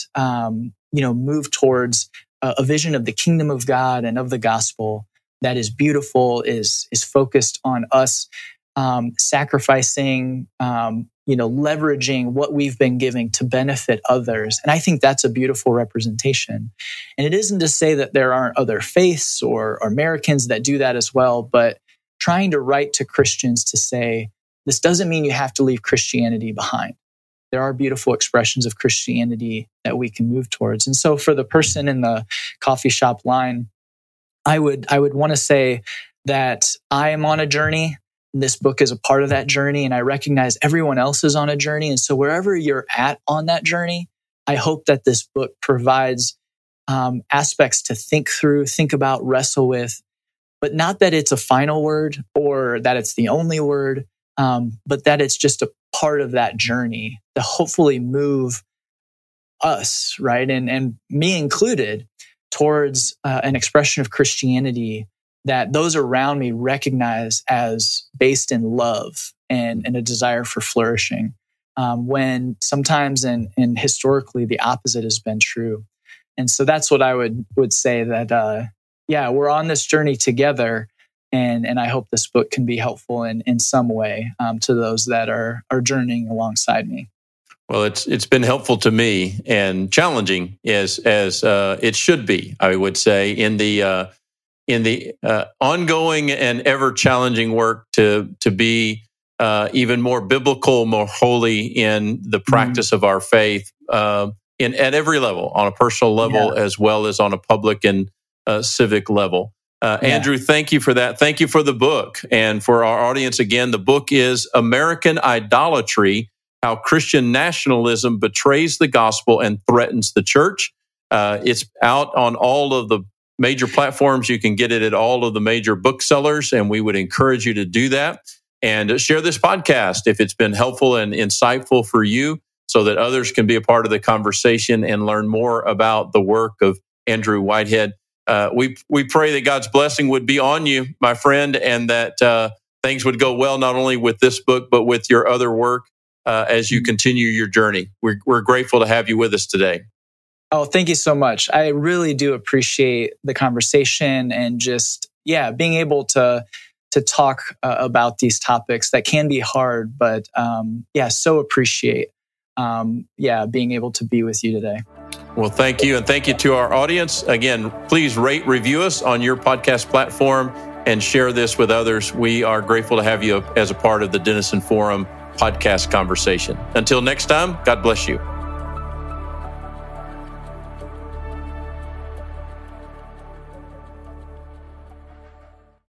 move towards a vision of the kingdom of God and of the gospel that is beautiful, is focused on us sacrificing, leveraging what we've been giving to benefit others. And I think that's a beautiful representation. And it isn't to say that there aren't other faiths or Americans that do that as well, but trying to write to Christians to say, this doesn't mean you have to leave Christianity behind. there are beautiful expressions of Christianity that we can move towards. And so for the person in the coffee shop line, I would want to say that I am on a journey. This book is a part of that journey, and I recognize everyone else is on a journey. And so wherever you're at on that journey, I hope that this book provides aspects to think through, think about, wrestle with, but not that it's a final word or that it's the only word, but that it's just a part of that journey to hopefully move us, right? And me included, towards an expression of Christianity that those around me recognize as based in love and a desire for flourishing, when sometimes and historically the opposite has been true. And so that's what I would say, that we're on this journey together, and I hope this book can be helpful in some way to those that are journeying alongside me. Well, it's been helpful to me and challenging as it should be, I would say, in the ongoing and ever challenging work to be even more biblical, more holy in the practice of our faith, at every level, on a personal level as well as on a public and civic level. Andrew, thank you for that. Thank you for the book. And for our audience, again, the book is American Idolatry: How Christian Nationalism Betrays the Gospel and Threatens the Church. It's out on all of the major platforms. You can get it at all of the major booksellers, and we would encourage you to do that. And share this podcast if it's been helpful and insightful for you, so that others can be a part of the conversation and learn more about the work of Andrew Whitehead. We pray that God's blessing would be on you, my friend, and that things would go well, not only with this book, but with your other work as you continue your journey. We're grateful to have you with us today. Oh, thank you so much. I really do appreciate the conversation and just, being able to talk about these topics that can be hard, but so appreciate being able to be with you today. Well, thank you. And thank you to our audience. Again, please rate, review us on your podcast platform and share this with others. We are grateful to have you as a part of the Denison Forum podcast conversation. Until next time, God bless you.